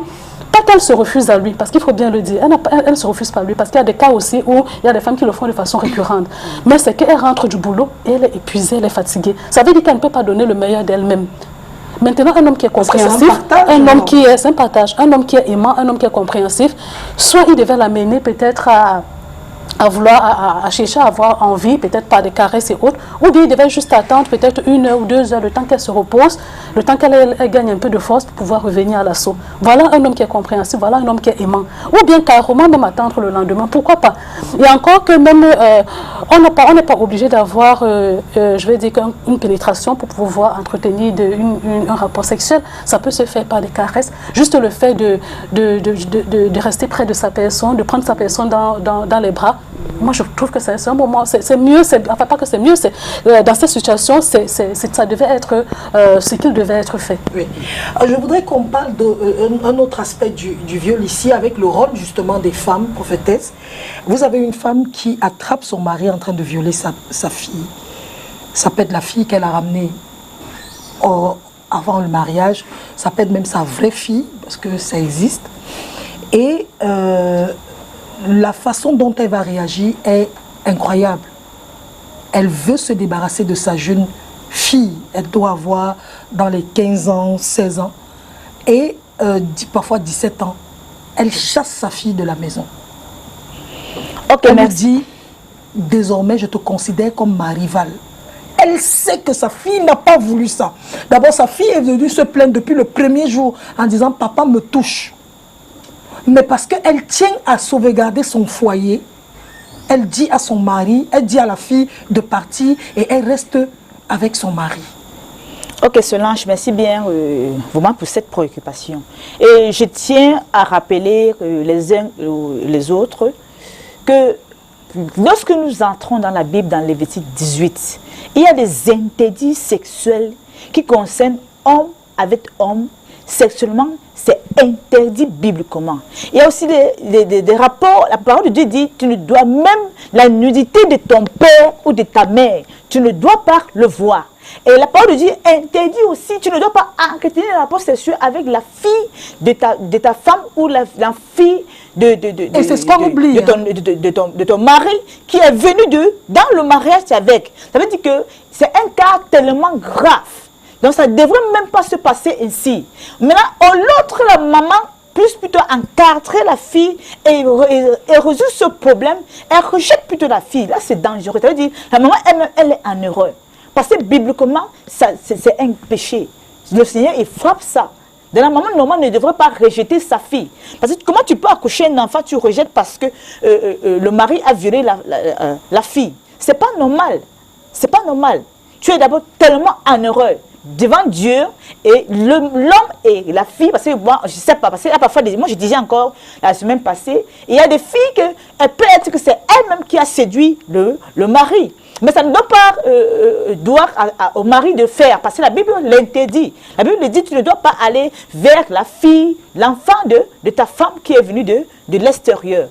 pas qu'elle se refuse à lui, parce qu'il faut bien le dire, elle ne se refuse pas à lui, parce qu'il y a des cas aussi où il y a des femmes qui le font de façon récurrente. Mais c'est qu'elle rentre du boulot et elle est épuisée, elle est fatiguée. Ça veut dire qu'elle ne peut pas donner le meilleur d'elle-même. Maintenant, un homme qui est compréhensif, un homme qui est, c'est un partage, un homme qui est aimant, un homme qui est compréhensif, soit il devait l'amener peut-être à chercher à avoir envie, peut-être par des caresses et autres, ou bien il devait juste attendre peut-être 1 heure ou 2 heures, le temps qu'elle se repose, le temps qu'elle gagne un peu de force pour pouvoir revenir à l'assaut. Voilà un homme qui est compréhensif, voilà un homme qui est aimant. Ou bien carrément même attendre le lendemain, pourquoi pas? Et encore que même, on n'est pas obligé d'avoir, je vais dire, une pénétration pour pouvoir entretenir un rapport sexuel. Ça peut se faire par des caresses, juste le fait de rester près de sa personne, de prendre sa personne dans les bras. Moi, je trouve que c'est un moment, c'est mieux, enfin pas que c'est mieux, dans cette situation, ça devait être ce qu'il devait être fait. Oui. Je voudrais qu'on parle d'un autre aspect du viol ici, avec le rôle justement des femmes prophétesses. Vous avez une femme qui attrape son mari en train de violer sa fille. Ça peut être la fille qu'elle a ramenée avant le mariage, ça peut être même sa vraie fille, parce que ça existe. Et la façon dont elle va réagir est incroyable. Elle veut se débarrasser de sa jeune fille. Elle doit avoir dans les 15 ans, 16 ans. Et parfois 17 ans. Elle chasse sa fille de la maison. Okay, elle me dit, désormais, je te considère comme ma rivale. Elle sait que sa fille n'a pas voulu ça. D'abord, sa fille est venue se plaindre depuis le premier jour en disant, papa me touche. Mais parce qu'elle tient à sauvegarder son foyer, elle dit à son mari, elle dit à la fille de partir et elle reste avec son mari. Ok Solange, merci bien vraiment pour cette préoccupation. Et je tiens à rappeler les uns les autres que lorsque nous entrons dans la Bible, dans Lévitique 18, il y a des interdits sexuels qui concernent homme avec homme. Sexuellement, c'est interdit bibliquement. Il y a aussi des rapports, la parole de Dieu dit, tu ne dois même la nudité de ton père ou de ta mère, tu ne dois pas le voir. Et la parole de Dieu interdit aussi, tu ne dois pas entretenir un rapport sexuel avec la fille de ta femme ou la fille de ton mari qui est venu dans le mariage avec. Ça veut dire que c'est un cas tellement grave. Donc ça ne devrait même pas se passer ainsi. Maintenant, l'autre, la maman, plutôt encadrer la fille et résoudre ce problème, elle rejette plutôt la fille. Là, c'est dangereux. Ça veut dire la maman, elle est en erreur. Parce que bibliquement, c'est un péché. Le Seigneur, il frappe ça. De la maman, normalement, ne devrait pas rejeter sa fille. Parce que comment tu peux accoucher un enfant, tu rejettes parce que le mari a violé la fille. C'est pas normal. C'est pas normal. Tu es d'abord tellement en erreur devant Dieu et l'homme et la fille, parce que moi, je ne sais pas, parce qu'il y a parfois moi je disais encore la semaine passée, il y a des filles que peut être que c'est elle-même qui a séduit le mari. Mais ça ne doit pas doire au mari de faire, parce que la Bible l'interdit. La Bible dit, tu ne dois pas aller vers la fille, l'enfant de ta femme qui est venue de l'extérieur.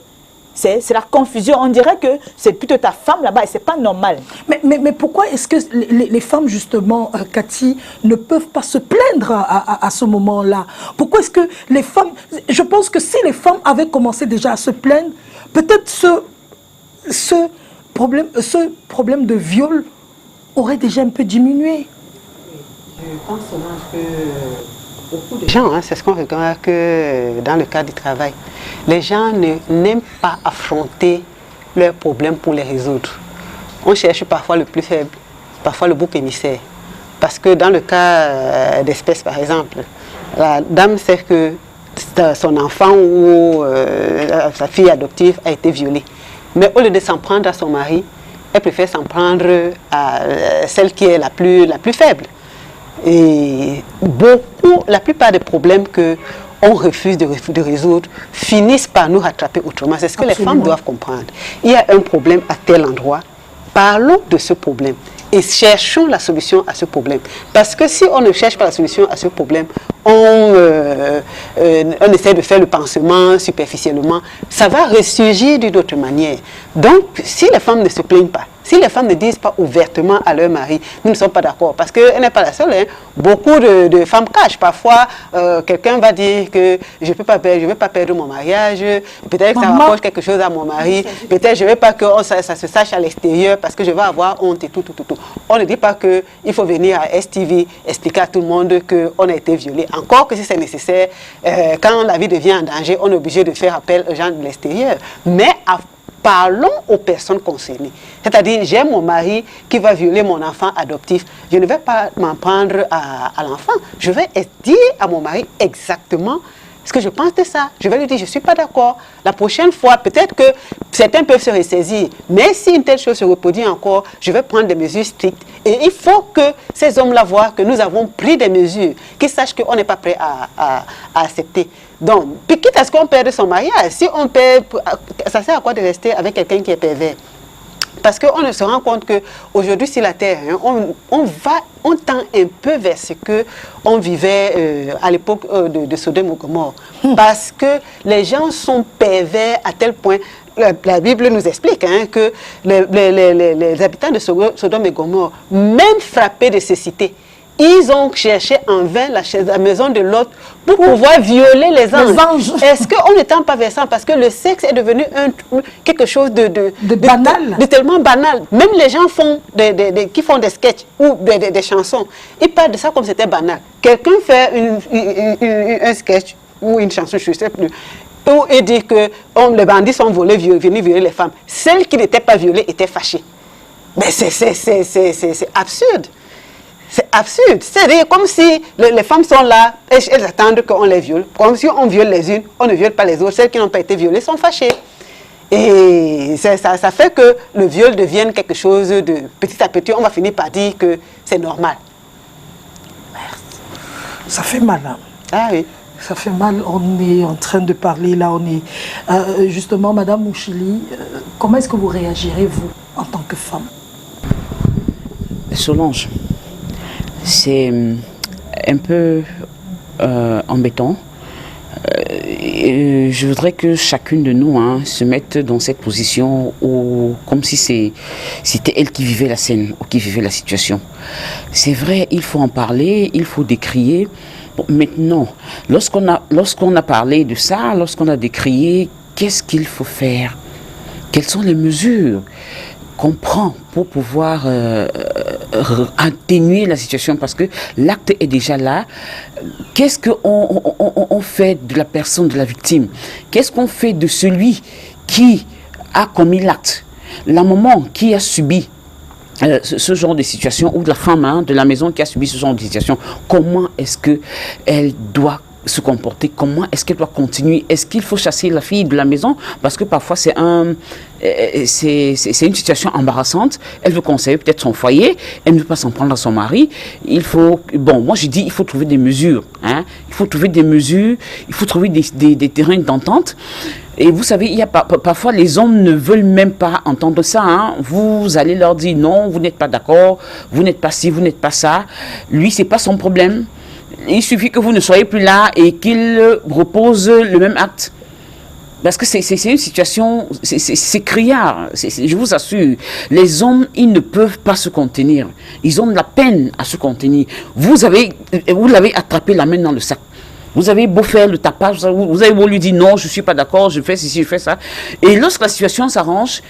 C'est la confusion. On dirait que c'est plutôt ta femme là-bas et ce n'est pas normal. Mais pourquoi est-ce que les femmes, justement, Cathy, ne peuvent pas se plaindre à ce moment-là? Pourquoi est-ce que les femmes... Je pense que si les femmes avaient commencé déjà à se plaindre, peut-être ce problème de viol aurait déjà un peu diminué. Je pense seulement que... Beaucoup de gens, c'est ce qu'on regarde dans le cadre du travail. Les gens n'aiment pas affronter leurs problèmes pour les résoudre. On cherche parfois le plus faible, parfois le bouc émissaire. Parce que dans le cas d'espèces, par exemple, la dame sait que son enfant ou sa fille adoptive a été violée. Mais au lieu de s'en prendre à son mari, elle préfère s'en prendre à celle qui est la plus faible. Et la plupart des que qu'on refuse de résoudre finissent par nous rattraper autrement. C'est ce que Absolument. Les femmes doivent comprendre. Il y a un problème à tel endroit, parlons de ce problème et cherchons la solution à ce problème. Parce que si on ne cherche pas la solution à ce problème, on essaie de faire le pansement superficiellement, ça va ressurgir d'une autre manière. Donc, si les femmes ne se plaignent pas, si les femmes ne disent pas ouvertement à leur mari, nous ne sommes pas d'accord, parce qu'elle n'est pas la seule, hein. Beaucoup de femmes cachent. Parfois, quelqu'un va dire que je ne vais pas perdre mon mariage, peut-être que ça rapproche quelque chose à mon mari, peut-être je ne veux pas que ça se sache à l'extérieur parce que je vais avoir honte et tout. On ne dit pas qu'il faut venir à STV expliquer à tout le monde qu'on a été violé. Encore que si c'est nécessaire, quand la vie devient en danger, on est obligé de faire appel aux gens de l'extérieur. Mais parlons aux personnes concernées. C'est-à-dire, j'ai mon mari qui va violer mon enfant adoptif. Je ne vais pas m'en prendre à l'enfant. Je vais dire à mon mari exactement ce que je pense de ça. Je vais lui dire, je ne suis pas d'accord. La prochaine fois, peut-être que certains peuvent se ressaisir. Mais si une telle chose se reproduit encore, je vais prendre des mesures strictes. Et il faut que ces hommes-là voient que nous avons pris des mesures, qu'ils sachent qu'on n'est pas prêt à accepter. Donc, quitte à ce qu'on perde son mariage, si on perd, ça sert à quoi de rester avec quelqu'un qui est pervers? Parce qu'on se rend compte qu'aujourd'hui sur la terre, hein, on tend un peu vers ce qu'on vivait à l'époque de Sodome et Gomorrhe. Parce que les gens sont pervers à tel point, la Bible nous explique hein, que les habitants de Sodome et Gomorrhe, même frappés de cécité, ils ont cherché en vain la maison de l'autre pour pouvoir violer les anges. Est-ce qu'on n'étend pas vers ça? Parce que le sexe est devenu quelque chose de banal. De tellement banal. Même les gens qui font des sketchs ou des chansons, ils parlent de ça comme c'était banal. Quelqu'un fait un sketch ou une chanson, je ne sais plus, où il dit que les bandits sont venus violer les femmes. Celles qui n'étaient pas violées étaient fâchées. Mais c'est absurde. C'est absurde. C'est comme si les femmes sont là, elles attendent qu'on les viole. Comme si on viole les unes, on ne viole pas les autres. Celles qui n'ont pas été violées sont fâchées. Et ça fait que le viol devienne quelque chose de petit à petit. On va finir par dire que c'est normal. Ça fait mal. Hein? Ah oui. Ça fait mal. On est en train de parler là. On est justement, Madame Mouchili, comment est-ce que vous réagirez, vous, en tant que femme? Solange, c'est un peu embêtant. Je voudrais que chacune de nous se mette dans cette position où, comme si c'était elle qui vivait la scène ou qui vivait la situation. C'est vrai, il faut en parler, il faut décrier. Bon, maintenant, lorsqu'on a parlé de ça, lorsqu'on a décrié, qu'est-ce qu'il faut faire? Quelles sont les mesures qu'on prend pour pouvoir atténuer la situation, parce que l'acte est déjà là. Qu'est-ce qu'on fait de la personne, de la victime? Qu'est-ce qu'on fait de celui qui a commis l'acte? La maman qui a subi ce genre de situation, ou de la femme de la maison qui a subi ce genre de situation, comment est-ce qu'elle doit se comporter? Comment est-ce qu'elle doit continuer? Est-ce qu'il faut chasser la fille de la maison? Parce que parfois c'est une situation embarrassante. Elle veut conserver peut-être son foyer, elle ne veut pas s'en prendre à son mari. Il faut, moi je dis, il faut trouver des mesures. Il faut trouver des mesures, il faut trouver des terrains d'entente. Et vous savez, il y a parfois les hommes ne veulent même pas entendre ça. Vous allez leur dire non, vous n'êtes pas d'accord, vous n'êtes pas ci, vous n'êtes pas ça. Lui, c'est pas son problème. Il suffit que vous ne soyez plus là et qu'il repose le même acte. Parce que c'est une situation, c'est criard, je vous assure. Les hommes, ils ne peuvent pas se contenir. Ils ont de la peine à se contenir. Vous l'avez attrapé la main dans le sac. Vous avez beau faire le tapage, vous avez beau lui dire non, je ne suis pas d'accord, je fais ceci, je fais ça. Et lorsque la situation s'arrange,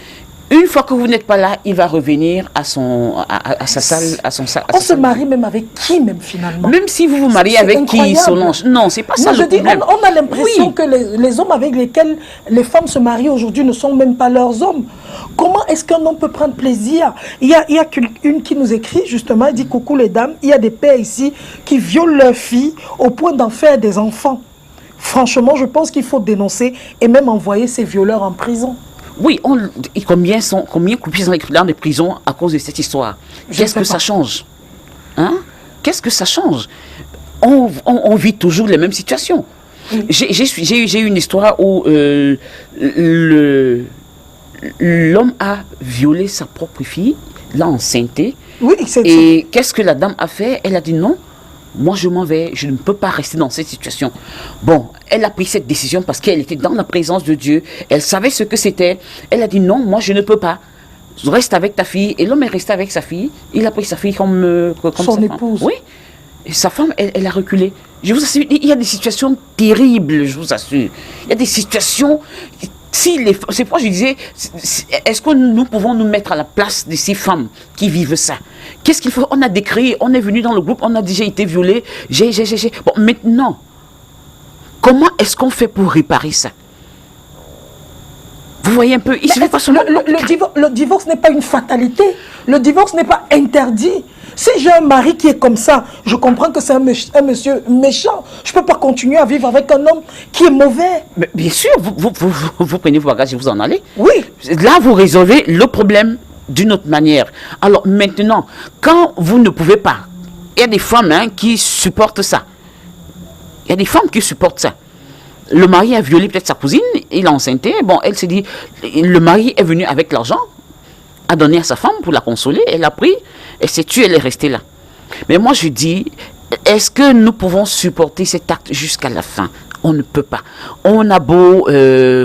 une fois que vous n'êtes pas là, il va revenir à sa salle, à son salle. On se marie même avec qui, même finalement? Même si vous vous mariez avec qui, Solange? Non, c'est pas ça. Moi, je dis, on a l'impression que les hommes avec lesquels les femmes se marient aujourd'hui ne sont même pas leurs hommes. Comment est-ce qu'un homme peut prendre plaisir? Il y a une qui nous écrit justement, elle dit coucou les dames, il y a des pères ici qui violent leurs filles au point d'en faire des enfants. Franchement, je pense qu'il faut dénoncer et même envoyer ces violeurs en prison. Oui, combien coupaient dans les prisons à cause de cette histoire? Qu'est-ce que ça change? Qu'est-ce que ça change? On vit toujours les mêmes situations. Oui. J'ai eu une histoire où l'homme a violé sa propre fille, l'a enceintée. Oui, et qu'est-ce que la dame a fait? Elle a dit non. Moi, je m'en vais, je ne peux pas rester dans cette situation. Bon, elle a pris cette décision parce qu'elle était dans la présence de Dieu. Elle savait ce que c'était. Elle a dit non, moi, je ne peux pas. Reste avec ta fille. Et l'homme est resté avec sa fille. Il a pris sa fille comme son épouse. Oui. Et sa femme, elle a reculé. Je vous assure, il y a des situations terribles, je vous assure. Il y a des situations... C'est pourquoi je disais, est-ce que nous pouvons nous mettre à la place de ces femmes qui vivent ça? Qu'est-ce qu'il faut? On a décrit, on est venu dans le groupe, on a dit j'ai été violée, Bon, maintenant, comment est-ce qu'on fait pour réparer ça? Vous voyez un peu, le divorce n'est pas une fatalité. Le divorce n'est pas interdit. Si j'ai un mari qui est comme ça, je comprends que c'est un monsieur méchant. Je ne peux pas continuer à vivre avec un homme qui est mauvais. Mais bien sûr, vous prenez vos bagages et vous en allez. Oui. Là, vous résolvez le problème d'une autre manière. Alors maintenant, quand vous ne pouvez pas, il y a des femmes qui supportent ça. Il y a des femmes qui supportent ça. Le mari a violé peut-être sa cousine, il a enceinté. Bon, elle s'est dit, le mari est venu avec l'argent, a donné à sa femme pour la consoler, elle a pris, elle s'est tuée, elle est restée là. Mais moi je dis, est-ce que nous pouvons supporter cet acte jusqu'à la fin? On ne peut pas. On a beau,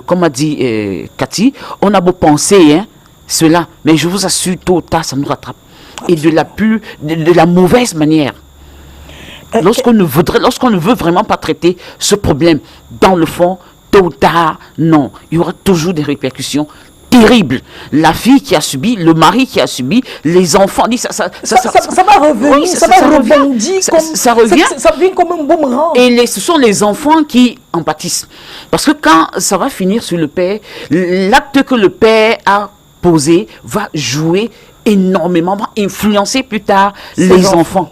comme a dit Cathy, on a beau penser cela, mais je vous assure, tôt ou tard, ça nous rattrape. Et de la mauvaise manière. lorsqu'on ne veut vraiment pas traiter ce problème dans le fond, tôt ou tard, non, il y aura toujours des répercussions terrible. La fille qui a subi, le mari qui a subi, les enfants, ça va revenir, oui, ça va rebondir, ça revient. Ça devient comme un boomerang. Et ce sont les enfants qui en pâtissent. Parce que quand ça va finir sur le père, l'acte que le père a posé va jouer énormément, va influencer plus tard les enfants.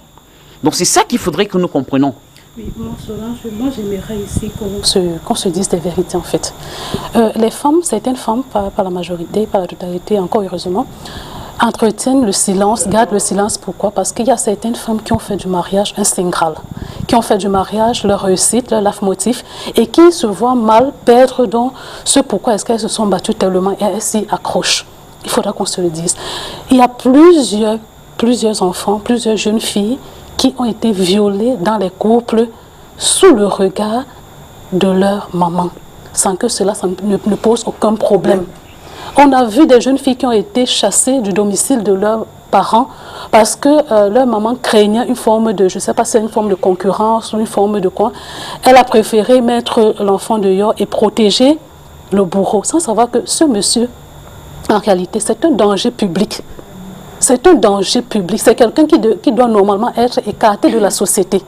Donc c'est ça qu'il faudrait que nous comprenions. Oui, moi j'aimerais ici qu'on se dise des vérités en fait. Les femmes, certaines femmes, pas la majorité, pas la totalité, encore heureusement, entretiennent le silence, gardent le silence. Pourquoi? Parce qu'il y a certaines femmes qui ont fait du mariage un saint graal, qui ont fait du mariage leur réussite, leur leitmotiv, et qui se voient mal perdre dans ce pourquoi est-ce qu'elles se sont battues tellement et elles s'y accrochent. Il faudra qu'on se le dise. Il y a plusieurs enfants, plusieurs jeunes filles qui ont été violées dans les couples sous le regard de leur maman, sans que cela ne pose aucun problème. On a vu des jeunes filles qui ont été chassées du domicile de leurs parents parce que leur maman craignait une forme de, je ne sais pas si c'est une forme de concurrence ou une forme de quoi. Elle a préféré mettre l'enfant dehors et protéger le bourreau, sans savoir que ce monsieur, en réalité, c'est un danger public. C'est un danger public. C'est quelqu'un qui doit normalement être écarté de la société.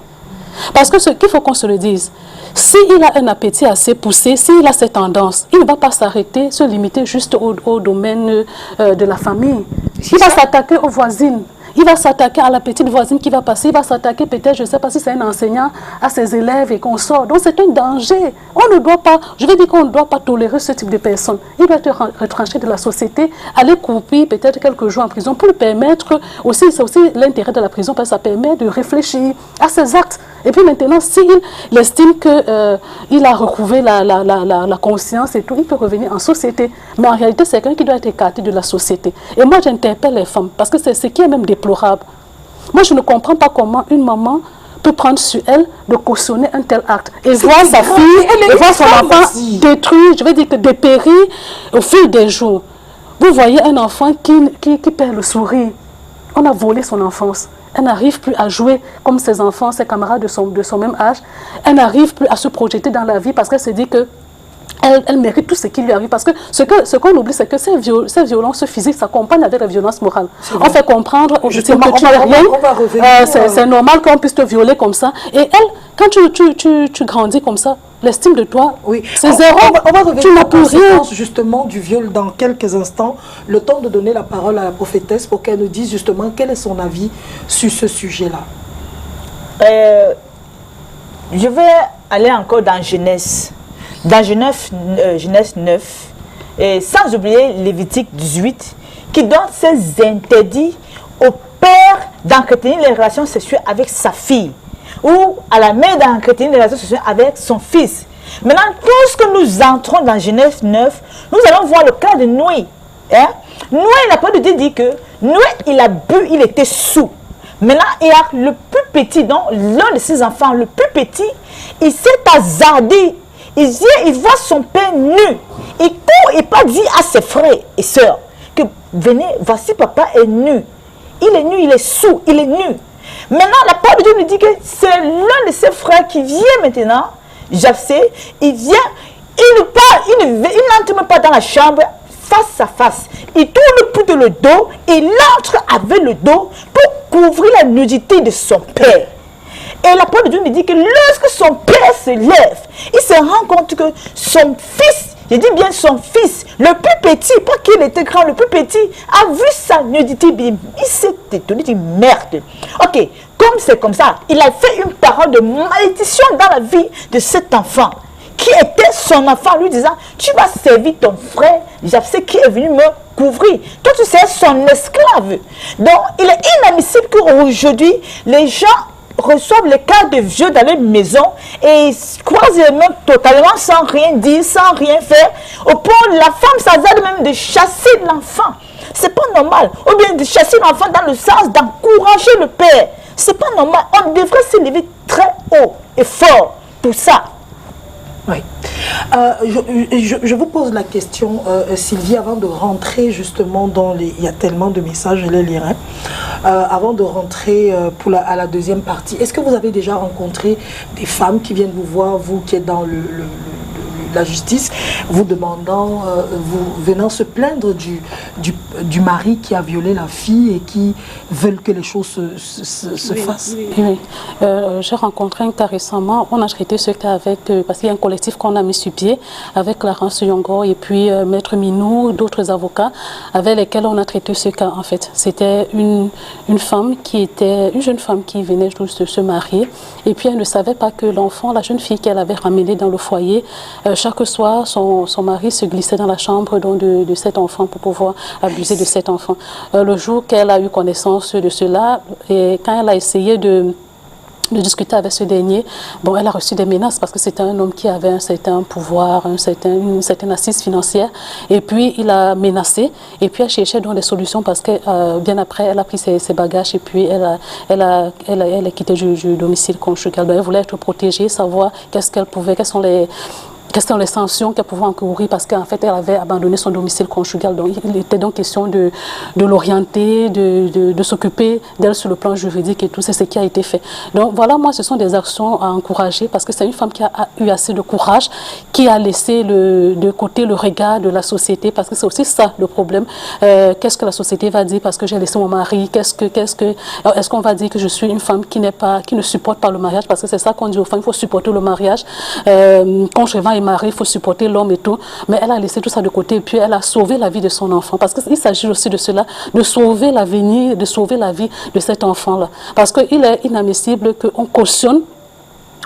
Parce que ce qu'il faut qu'on se le dise, s'il a un appétit assez poussé, s'il a cette tendance, il ne va pas s'arrêter, se limiter juste au domaine de la famille. Il va s'attaquer aux voisines. Il va s'attaquer à la petite voisine qui va passer. Il va s'attaquer peut-être, je ne sais pas si c'est un enseignant, à ses élèves et qu'on sort. Donc c'est un danger. On ne doit pas, je veux dire qu'on ne doit pas tolérer ce type de personnes. Il doit être retranché de la société, aller couper peut-être quelques jours en prison pour lui permettre, aussi, c'est aussi l'intérêt de la prison parce que ça permet de réfléchir à ses actes. Et puis maintenant, s'il estime qu'il a recouvré la conscience et tout, il peut revenir en société. Mais en réalité, c'est quelqu'un qui doit être écarté de la société. Et moi, j'interpelle les femmes, parce que c'est ce qui est même déplorable. Moi, je ne comprends pas comment une maman peut prendre sur elle de cautionner un tel acte. Et voir sa fille, et voir son enfant détruit, je veux dire que dépérir au fil des jours. Vous voyez un enfant qui perd le sourire. On a volé son enfance. Elle n'arrive plus à jouer comme ses enfants, ses camarades de son même âge. Elle n'arrive plus à se projeter dans la vie parce qu'elle se dit que elle mérite tout ce qui lui arrive. Parce que ce qu'on oublie, c'est que ces violences physiques s'accompagnent avec la violence morale. On fait comprendre que tu n'es rien. C'est normal qu'on puisse te violer comme ça. Et elle, quand tu grandis comme ça, l'estime de toi, oui. C'est zéro. On va revenir tu n'as plus rien. Justement du viol dans quelques instants. Le temps de donner la parole à la prophétesse pour qu'elle nous dise justement quel est son avis sur ce sujet-là. Je vais aller encore dans Genèse. Dans Genèse 9, et sans oublier Lévitique 18, qui donne ses interdits au père d'entretenir les relations sexuelles avec sa fille, ou à la mère d'entretenir les relations sexuelles avec son fils. Maintenant, lorsque nous entrons dans Genèse 9, nous allons voir le cas de Noé. Hein? Noé, la parole de Dieu dit que Noé, il a bu, il était sous. Maintenant, il y a le plus petit, donc l'un de ses enfants, le plus petit, il s'est hasardé. Il voit son père nu. Il court et pas dit à ses frères et sœurs que venez, voici papa est nu. Il est nu, il est sous, il est nu. Maintenant, la parole de Dieu nous dit que c'est l'un de ses frères qui vient maintenant, Japsé, il vient, il n'entre même pas dans la chambre face à face. Il tourne plutôt le dos et il entre avec le dos pour couvrir la nudité de son père. Et la parole de Dieu nous dit que lorsque son père se lève, il se rend compte que son fils, je dis bien son fils, le plus petit, pas qu'il était grand, le plus petit, a vu sa nudité. Il s'est étonné, il dit merde. Ok, comme c'est comme ça, il a fait une parole de malédiction dans la vie de cet enfant, qui était son enfant, lui disant, tu vas servir ton frère, Japsé qui est venu me couvrir. Toi, tu sais, son esclave. Donc, il est inadmissible qu'aujourd'hui, les gens reçoivent les cas de viol dans les maisons et croisent les mains totalement sans rien dire, sans rien faire. Au point où la femme s'hasarde même de chasser l'enfant. C'est pas normal. Ou bien de chasser l'enfant dans le sens d'encourager le père. C'est pas normal. On devrait s'élever très haut et fort pour ça. Oui. Je vous pose la question, Sylvie, avant de rentrer justement dans les... Il y a tellement de messages, je les lirai. avant de rentrer à la deuxième partie, est-ce que vous avez déjà rencontré des femmes qui viennent vous voir, vous qui êtes dans la justice, vous demandant, vous venant se plaindre du mari qui a violé la fille et qui veulent que les choses se fassent? Oui. J'ai rencontré un cas récemment, on a traité ce cas avec, parce qu'il y a un collectif qu'on a mis sur pied, avec Clarence Yongo et puis Maître Minou, d'autres avocats, avec lesquels on a traité ce cas en fait. C'était une jeune femme qui venait juste de se marier, et puis elle ne savait pas que l'enfant, la jeune fille qu'elle avait ramenée dans le foyer, chaque soir, son mari se glissait dans la chambre de cet enfant pour pouvoir abuser de cet enfant. Le jour qu'elle a eu connaissance de cela, et quand elle a essayé de discuter avec ce dernier, bon, elle a reçu des menaces parce que c'était un homme qui avait un certain pouvoir, une certaine assise financière, et puis il a menacé, et puis elle cherchait donc des solutions parce que bien après, elle a pris ses bagages et puis elle a quitté du domicile conjugal. Donc, elle voulait être protégée, savoir quelles sont les sanctions qu'elle pouvait encourir parce qu'en fait, elle avait abandonné son domicile conjugal. Donc, il était donc question de l'orienter, de s'occuper d'elle sur le plan juridique et tout. C'est ce qui a été fait. Donc, voilà, moi, ce sont des actions à encourager parce que c'est une femme qui a eu assez de courage, qui a laissé de côté le regard de la société parce que c'est aussi ça le problème. Qu'est-ce que la société va dire parce que j'ai laissé mon mari? Est-ce qu'on va dire que je suis une femme qui ne supporte pas le mariage? Parce que c'est ça qu'on dit aux femmes, il faut supporter le mariage. Conjoint et mari, il faut supporter l'homme et tout, mais elle a laissé tout ça de côté et puis elle a sauvé la vie de son enfant parce qu'il s'agit aussi de cela, de sauver l'avenir, de sauver la vie de cet enfant-là. Parce qu'il est inadmissible qu'on cautionne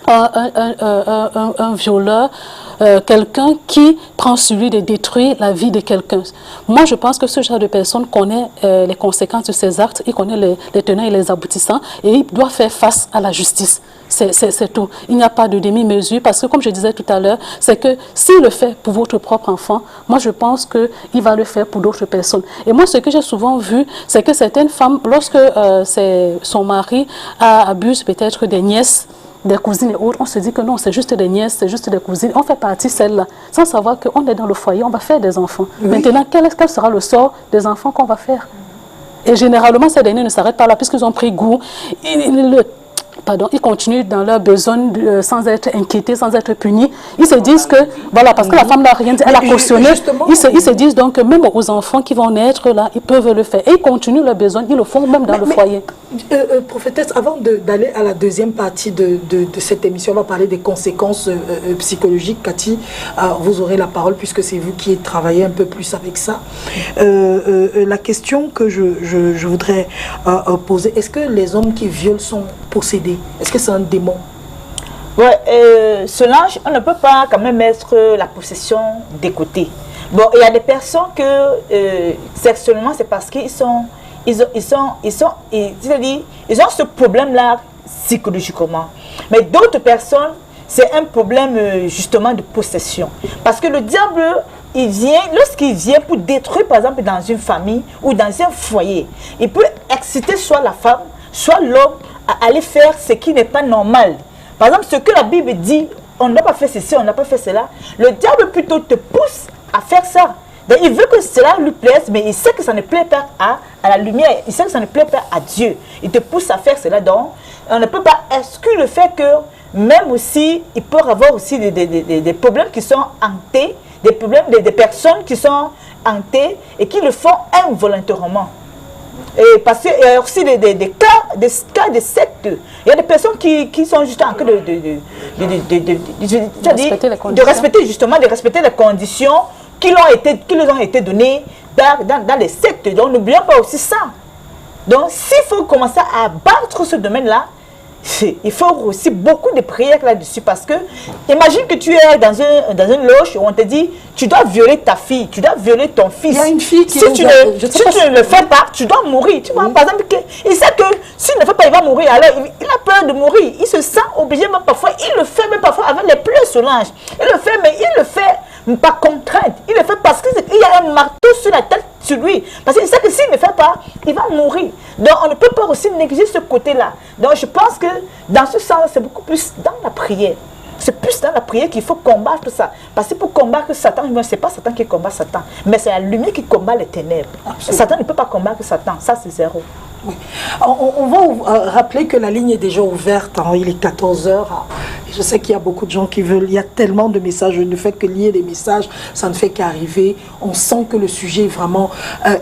un violeur, quelqu'un qui prend sur lui de détruire la vie de quelqu'un. Moi, je pense que ce genre de personne connaît les conséquences de ses actes, il connaît les tenants et les aboutissants et il doit faire face à la justice. C'est tout. Il n'y a pas de demi-mesure parce que, comme je disais tout à l'heure, c'est que s'il le fait pour votre propre enfant, moi, je pense qu'il va le faire pour d'autres personnes. Et moi, ce que j'ai souvent vu, c'est que certaines femmes, lorsque son mari abuse peut-être des nièces, des cousines et autres, on se dit que non, c'est juste des nièces, c'est juste des cousines. On fait partie celle-là, sans savoir qu'on est dans le foyer, on va faire des enfants. Oui. Maintenant, quel sera le sort des enfants qu'on va faire? Et généralement, ces derniers ne s'arrêtent pas là, puisqu'ils ont pris goût. Ils continuent dans leur besoin sans être inquiétés, sans être punis. Ils se disent que, voilà, parce que la femme n'a rien dit, elle a cautionné. Ils se disent donc que même aux enfants qui vont naître là, ils peuvent le faire. Et ils continuent leurs besoins, ils le font même dans le foyer. Prophétesse, avant d'aller à la deuxième partie de cette émission, on va parler des conséquences psychologiques. Cathy, vous aurez la parole puisque c'est vous qui travaillez un peu plus avec ça. La question que je voudrais poser, est-ce que les hommes qui violent sont possédés? Est-ce que c'est un démon? Ouais, Solange, on ne peut pas quand même mettre la possession de côté. Bon, il y a des personnes que sexuellement, c'est parce qu'ils ils ont ce problème-là psychologiquement. Mais d'autres personnes, c'est un problème justement de possession. Parce que le diable, lorsqu'il vient pour détruire, par exemple, dans une famille ou dans un foyer, il peut exciter soit la femme, soit l'homme à aller faire ce qui n'est pas normal. Par exemple, ce que la Bible dit, on n'a pas fait ceci, on n'a pas fait cela. Le diable plutôt te pousse à faire ça. Donc, il veut que cela lui plaise, mais il sait que ça ne plaît pas à la lumière. Il sait que ça ne plaît pas à Dieu. Il te pousse à faire cela. Donc, on ne peut pas exclure le fait que même aussi, il peut y avoir aussi des problèmes qui sont hantés, des personnes qui sont hantées et qui le font involontairement. Et parce qu'il y a aussi des cas de secte. Il y a des personnes qui sont juste en train de respecter les conditions qui leur ont été données dans les sectes. Donc n'oublions pas aussi ça. Donc s'il faut commencer à abattre ce domaine-là, il faut aussi beaucoup de prières là-dessus parce que imagine que tu es dans une loge où on te dit tu dois violer ta fille, tu dois violer ton fils. Il y a une fille qui si tu ne le fais pas, tu dois mourir. Tu vois, par exemple, il sait que s'il ne le fait pas, il va mourir. Alors il a peur de mourir. Il se sent obligé, même parfois, il le fait même parfois avec les pleurs Solange. Il le fait, mais il le fait par contrainte. Il le fait parce qu'il y a un marteau sur la tête sur lui. Parce qu'il sait que s'il ne fait pas, il va mourir. Donc on ne peut pas aussi négliger ce côté-là. Donc je pense que dans ce sens, c'est beaucoup plus dans la prière. C'est plus dans la prière qu'il faut combattre ça. Parce que pour combattre Satan, ce n'est pas Satan qui combat Satan, mais c'est la lumière qui combat les ténèbres. Absolument. Satan ne peut pas combattre Satan, ça c'est zéro. Oui. On va rappeler que la ligne est déjà ouverte, hein. Il est 14h. Je sais qu'il y a beaucoup de gens qui veulent, il y a tellement de messages, ne fait que lier des messages, ça ne fait qu'arriver. On sent que le sujet est vraiment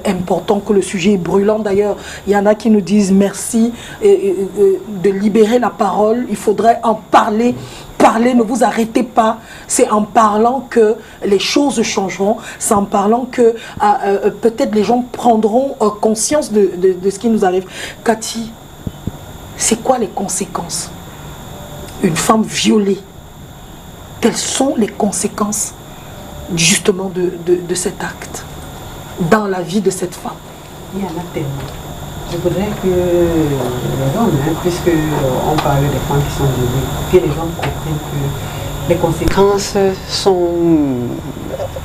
important, que le sujet est brûlant. D'ailleurs, il y en a qui nous disent merci de libérer la parole, il faudrait en parler. Parlez, ne vous arrêtez pas. C'est en parlant que les choses changeront. C'est en parlant que peut-être les gens prendront conscience de ce qui nous arrive. Cathy, c'est quoi les conséquences? Une femme violée, quelles sont les conséquences justement de cet acte dans la vie de cette femme? Il y en a tellement. Je voudrais que les hommes, puisqu'on parle des femmes qui sont violées, que les gens comprennent que les conséquences sont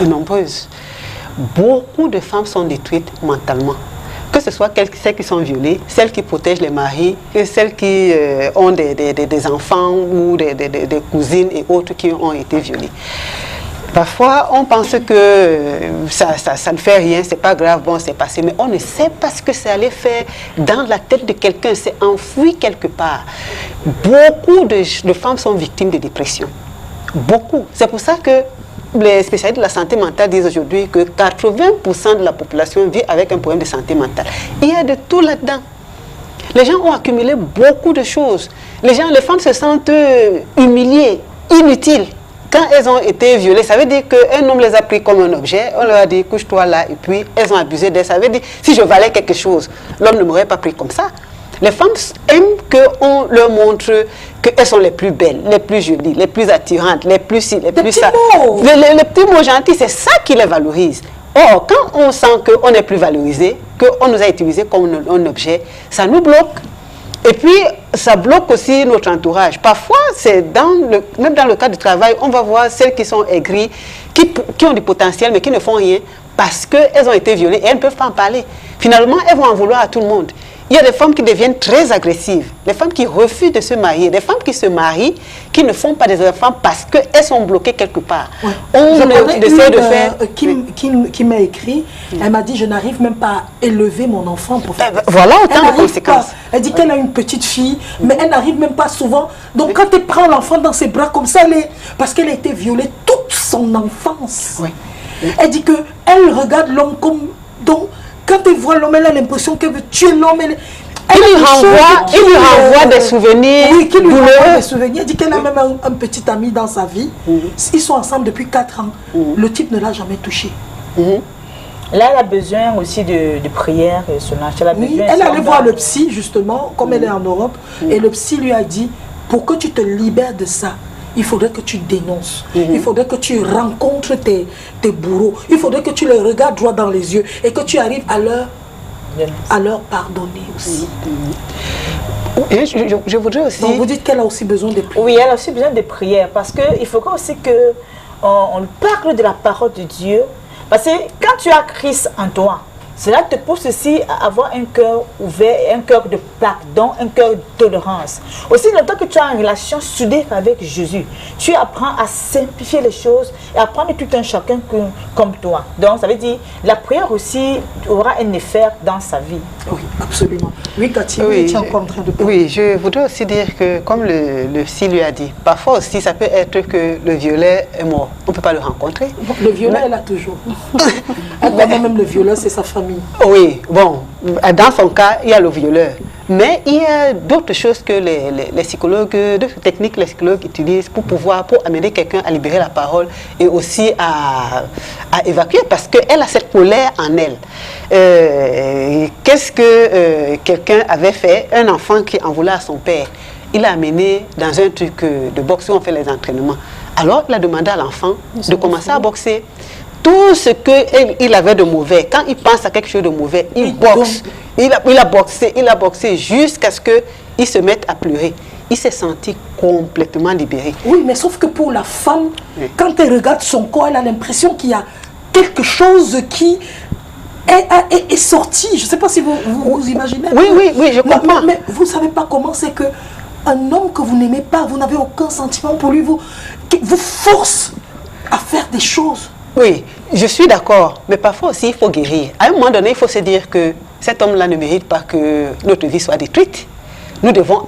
nombreuses. Beaucoup de femmes sont détruites mentalement. Que ce soit celles qui sont violées, celles qui protègent les maris, celles qui ont des enfants ou des cousines et autres qui ont été violées. Parfois, on pense que ça ne fait rien, c'est pas grave, bon, c'est passé. Mais on ne sait pas ce que ça allait faire dans la tête de quelqu'un. C'est enfoui quelque part. Beaucoup de femmes sont victimes de dépression. Beaucoup. C'est pour ça que les spécialistes de la santé mentale disent aujourd'hui que 80% de la population vit avec un problème de santé mentale. Il y a de tout là-dedans. Les gens ont accumulé beaucoup de choses. Les femmes se sentent humiliées, inutiles. Quand elles ont été violées, ça veut dire qu'un homme les a pris comme un objet, on leur a dit couche-toi là, et puis elles ont abusé d'elles. Ça veut dire si je valais quelque chose, l'homme ne m'aurait pas pris comme ça. Les femmes aiment qu'on leur montre qu'elles sont les plus belles, les plus jolies, les plus attirantes, les plus ci, les plus ça. Les petits mots gentils, c'est ça qui les valorise. Or, quand on sent qu'on est plus valorisé, qu'on nous a utilisé comme un objet, ça nous bloque. Et puis, ça bloque aussi notre entourage. Parfois, c'est même dans le cadre du travail, on va voir celles qui sont aigries, qui ont du potentiel, mais qui ne font rien parce qu'elles ont été violées et elles ne peuvent pas en parler. Finalement, elles vont en vouloir à tout le monde. Il y a des femmes qui deviennent très agressives, des femmes qui refusent de se marier, des femmes qui se marient, qui ne font pas des enfants parce qu'elles sont bloquées quelque part. Ouais. On essaie de faire... Qui m'a écrit, elle m'a dit, je n'arrive même pas à élever mon enfant pour faire... Voilà autant de conséquences. Elle dit qu'elle a une petite fille, mais elle n'arrive même pas souvent. Donc quand elle prend l'enfant dans ses bras comme ça, parce qu'elle a été violée toute son enfance. Oui. Elle dit qu'elle regarde l'homme comme... Donc, quand elle voit l'homme, elle a l'impression qu'elle veut tuer l'homme. Il lui renvoie des souvenirs. Oui, qui lui renvoie des souvenirs. Elle dit qu'elle a même un petit ami dans sa vie. Ils sont ensemble depuis 4 ans. Le type ne l'a jamais touché. Là, elle a besoin aussi de prière. Elle allait voir le psy, justement, comme elle est en Europe. Et le psy lui a dit, pour que tu te libères de ça, il faudrait que tu dénonces. Il faudrait que tu rencontres tes bourreaux. Il faudrait que tu les regardes droit dans les yeux et que tu arrives à leur pardonner aussi. Et je voudrais aussi... Donc vous dites qu'elle a aussi besoin de prières. Oui, elle a aussi besoin de prières parce qu'il faudrait aussi qu'on parle de la parole de Dieu. Parce que quand tu as Christ en toi, cela te pousse aussi à avoir un cœur ouvert, un cœur de pardon, un cœur de tolérance. Aussi, le temps que tu as une relation soudée avec Jésus, tu apprends à simplifier les choses et à prendre tout un chacun comme toi. Donc, ça veut dire, la prière aussi aura un effet dans sa vie. Oui, absolument. Oui, Cathy, tu es encore en train de parler. Oui, je voudrais aussi dire que, comme le psy lui a dit, parfois aussi, ça peut être que le violet est mort. On ne peut pas le rencontrer. Le violet, elle a toujours. Même le violeur, c'est sa famille. Oui, bon, dans son cas, il y a le violeur. Mais il y a d'autres choses que les psychologues, d'autres techniques que les psychologues utilisent pour amener quelqu'un à libérer la parole et aussi à évacuer parce qu'elle a cette colère en elle. Qu'est-ce que quelqu'un avait fait? Un enfant qui en voulait à son père, il l'a amené dans un truc de boxe où on fait les entraînements. Alors, il a demandé à l'enfant de commencer à boxer. Tout ce qu'il avait de mauvais, quand il pense à quelque chose de mauvais, il boxe. Il a boxé jusqu'à ce qu'il se mette à pleurer. Il s'est senti complètement libéré. Oui, mais sauf que pour la femme, quand elle regarde son corps, elle a l'impression qu'il y a quelque chose qui est sorti. Je ne sais pas si vous imaginez. Oui, je comprends. Mais vous ne savez pas comment c'est que un homme que vous n'aimez pas, vous n'avez aucun sentiment pour lui, vous force à faire des choses. Oui, je suis d'accord, mais parfois aussi il faut guérir. À un moment donné, il faut se dire que cet homme-là ne mérite pas que notre vie soit détruite. Nous devons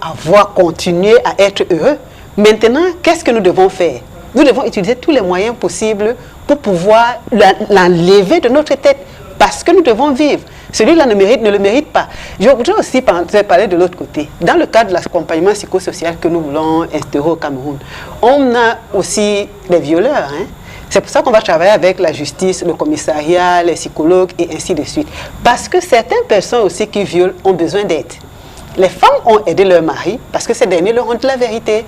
continuer à être heureux. Maintenant, qu'est-ce que nous devons faire? Nous devons utiliser tous les moyens possibles pour pouvoir l'enlever de notre tête. Parce que nous devons vivre. Celui-là ne le mérite pas. Je voudrais aussi parler de l'autre côté. Dans le cadre de l'accompagnement psychosocial que nous voulons instaurer au Cameroun, on a aussi des violeurs. C'est pour ça qu'on va travailler avec la justice, le commissariat, les psychologues et ainsi de suite. Parce que certaines personnes aussi qui violent ont besoin d'aide. Les femmes ont aidé leur mari parce que ces derniers leur ont dit la vérité.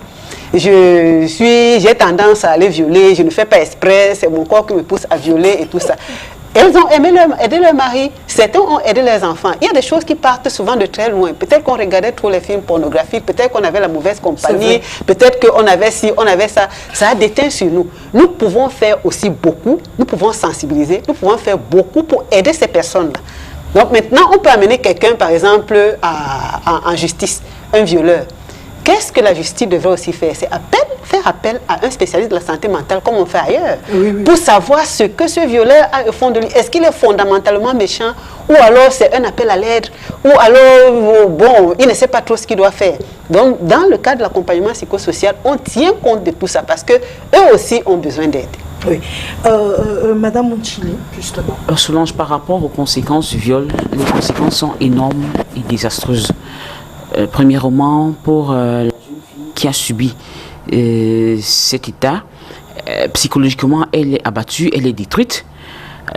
J'ai tendance à aller violer, je ne fais pas exprès, c'est mon corps qui me pousse à violer et tout ça. Elles ont aidé leur mari, certains ont aidé leurs enfants. Il y a des choses qui partent souvent de très loin. Peut-être qu'on regardait trop les films pornographiques, peut-être qu'on avait la mauvaise compagnie, peut-être qu'on avait ci, on avait ça. Ça a déteint sur nous. Nous pouvons faire aussi beaucoup, nous pouvons sensibiliser, nous pouvons faire beaucoup pour aider ces personnes-là. Donc maintenant, on peut amener quelqu'un, par exemple, en justice, un violeur. Qu'est-ce que la justice devrait aussi faire? C'est faire appel à un spécialiste de la santé mentale, comme on fait ailleurs, pour savoir ce que ce violeur a au fond de lui. Est-ce qu'il est fondamentalement méchant, ou alors c'est un appel à l'aide, ou alors, bon, il ne sait pas trop ce qu'il doit faire. Donc, dans le cadre de l'accompagnement psychosocial, on tient compte de tout ça, parce qu'eux aussi ont besoin d'aide. Oui. Madame Mounchili, justement. Solange, par rapport aux conséquences du viol, les conséquences sont énormes et désastreuses. Premièrement, pour la jeune fille qui a subi cet état, psychologiquement, elle est abattue, elle est détruite.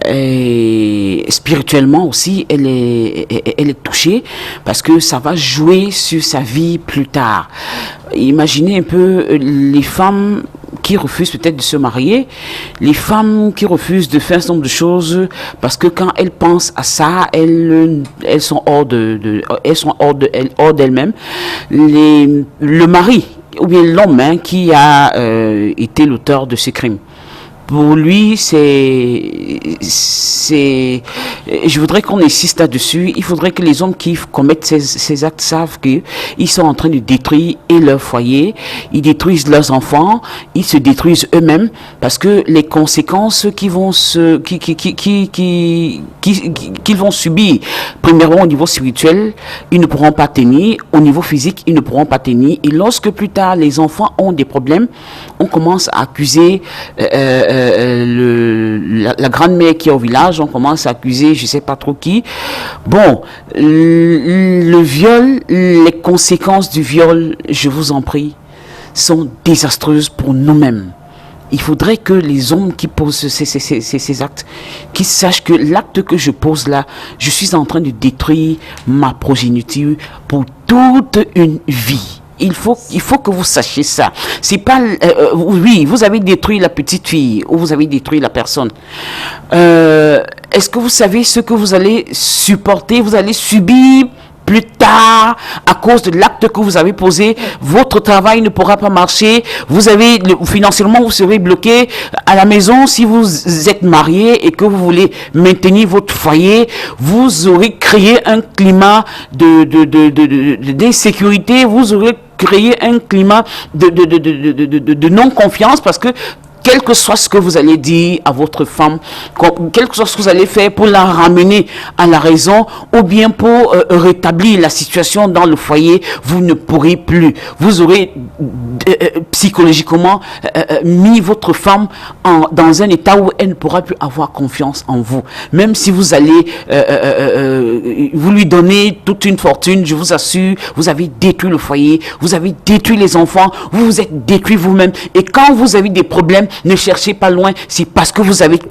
Et spirituellement aussi, elle est touchée parce que ça va jouer sur sa vie plus tard. Imaginez un peu les femmes qui refusent peut-être de se marier, les femmes qui refusent de faire un certain nombre de choses parce que quand elles pensent à ça, elles sont hors d'elles-mêmes. Le mari ou bien l'homme qui a été l'auteur de ce crime. Pour lui, je voudrais qu'on insiste là-dessus. Il faudrait que les hommes qui commettent ces actes savent qu'ils sont en train de détruire leur foyer, ils détruisent leurs enfants, ils se détruisent eux-mêmes parce que les conséquences qu'ils vont subir, premièrement au niveau spirituel, ils ne pourront pas tenir, au niveau physique, ils ne pourront pas tenir. Et lorsque plus tard les enfants ont des problèmes, on commence à accuser la grand-mère qui est au village, on commence à accuser je ne sais pas trop qui. Bon, le viol, les conséquences du viol, je vous en prie, sont désastreuses pour nous-mêmes. Il faudrait que les hommes qui posent ces actes, qu'ils sachent que l'acte que je pose là, je suis en train de détruire ma progéniture pour toute une vie. Il faut que vous sachiez ça. C'est pas oui, vous avez détruit la petite fille ou vous avez détruit la personne. Est-ce que vous savez ce que vous allez supporter, vous allez subir plus tard à cause de l'acte que vous avez posé? Votre travail ne pourra pas marcher. Financièrement, vous serez bloqué à la maison. Si vous êtes marié et que vous voulez maintenir votre foyer, vous aurez créé un climat d'insécurité. Vous aurez créé un climat de non-confiance parce que quel que soit ce que vous allez dire à votre femme, quel que soit ce que vous allez faire pour la ramener à la raison ou bien pour rétablir la situation dans le foyer, vous ne pourrez plus. Vous aurez psychologiquement mis votre femme dans un état où elle ne pourra plus avoir confiance en vous. Même si vous allez vous lui donner toute une fortune, je vous assure, vous avez détruit le foyer, vous avez détruit les enfants, vous vous êtes détruit vous-même. Et quand vous avez des problèmes, ne cherchez pas loin, c'est parce que vous avez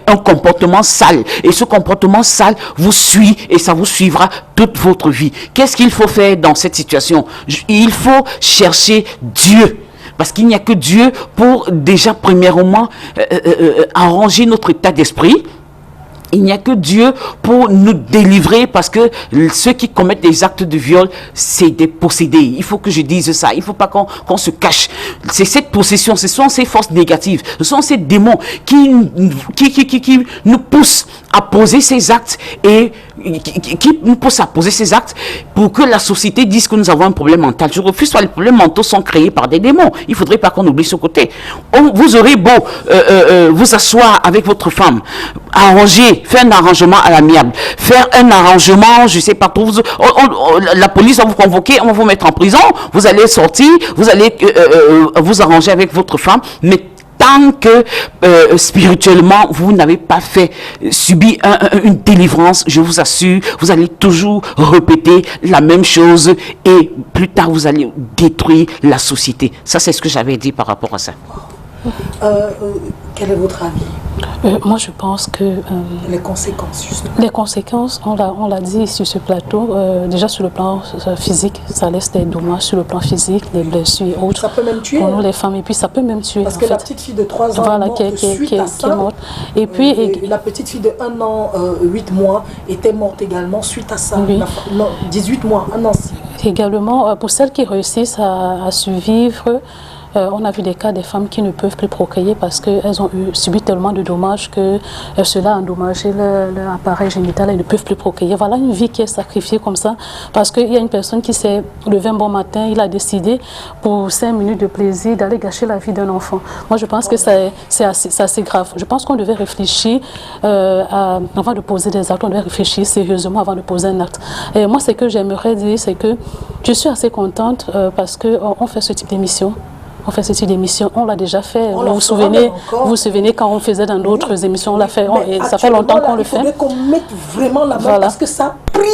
un comportement sale. Et ce comportement sale vous suit et ça vous suivra toute votre vie. Qu'est-ce qu'il faut faire dans cette situation? Il faut chercher Dieu. Parce qu'il n'y a que Dieu pour déjà premièrement arranger notre état d'esprit. Il n'y a que Dieu pour nous délivrer parce que ceux qui commettent des actes de viol, c'est des possédés. Il faut que je dise ça. Il ne faut pas qu'on se cache. C'est cette possession, ce sont ces forces négatives, ce sont ces démons qui nous poussent à poser ces actes et qui nous poussent à poser ces actes pour que la société dise que nous avons un problème mental. Je refuse pas, les problèmes mentaux sont créés par des démons. Il ne faudrait pas qu'on oublie ce côté. Vous aurez beau vous asseoir avec votre femme, arranger, faire un arrangement à l'amiable, faire un arrangement, je sais pas trop, la police va vous convoquer, on va vous mettre en prison, vous allez sortir, vous allez vous arranger avec votre femme, mais tant que spirituellement vous n'avez pas subi une délivrance, je vous assure, vous allez toujours répéter la même chose et plus tard vous allez détruire la société. Ça, c'est ce que j'avais dit par rapport à ça. Quel est votre avis? Moi, je pense que... les conséquences, justement. Les conséquences, on l'a dit sur ce plateau, déjà sur le plan physique, ça laisse des dommages sur le plan physique, les blessures et autres. Ça peut même tuer. Pour nous, les femmes, et puis ça peut même tuer. Parce que la petite fille de 3 ans voilà, est morte suite à ça. Et puis... la petite fille de 1 an, 8 mois, était morte également suite à ça. Oui. Non, 18 mois, 1 an. Également, pour celles qui réussissent à survivre, on a vu des cas des femmes qui ne peuvent plus procréer parce qu'elles ont subi tellement de dommages que cela a endommagé leur appareil génital et ne peuvent plus procréer. Voilà une vie qui est sacrifiée comme ça parce qu'il y a une personne qui s'est levée un bon matin, il a décidé pour 5 minutes de plaisir d'aller gâcher la vie d'un enfant. Moi, je pense que c'est assez grave. Je pense qu'on devait réfléchir avant de poser des actes, on devait réfléchir sérieusement avant de poser un acte. Et moi, ce que j'aimerais dire, c'est que je suis assez contente parce qu'on fait ce type d'émission. On fait ce type d'émission, on l'a déjà fait. Vous vous souvenez quand on faisait dans d'autres émissions, on l'a fait. Et ça fait longtemps qu'on le fait. Il faudrait qu'on mette vraiment la main parce que ça a pris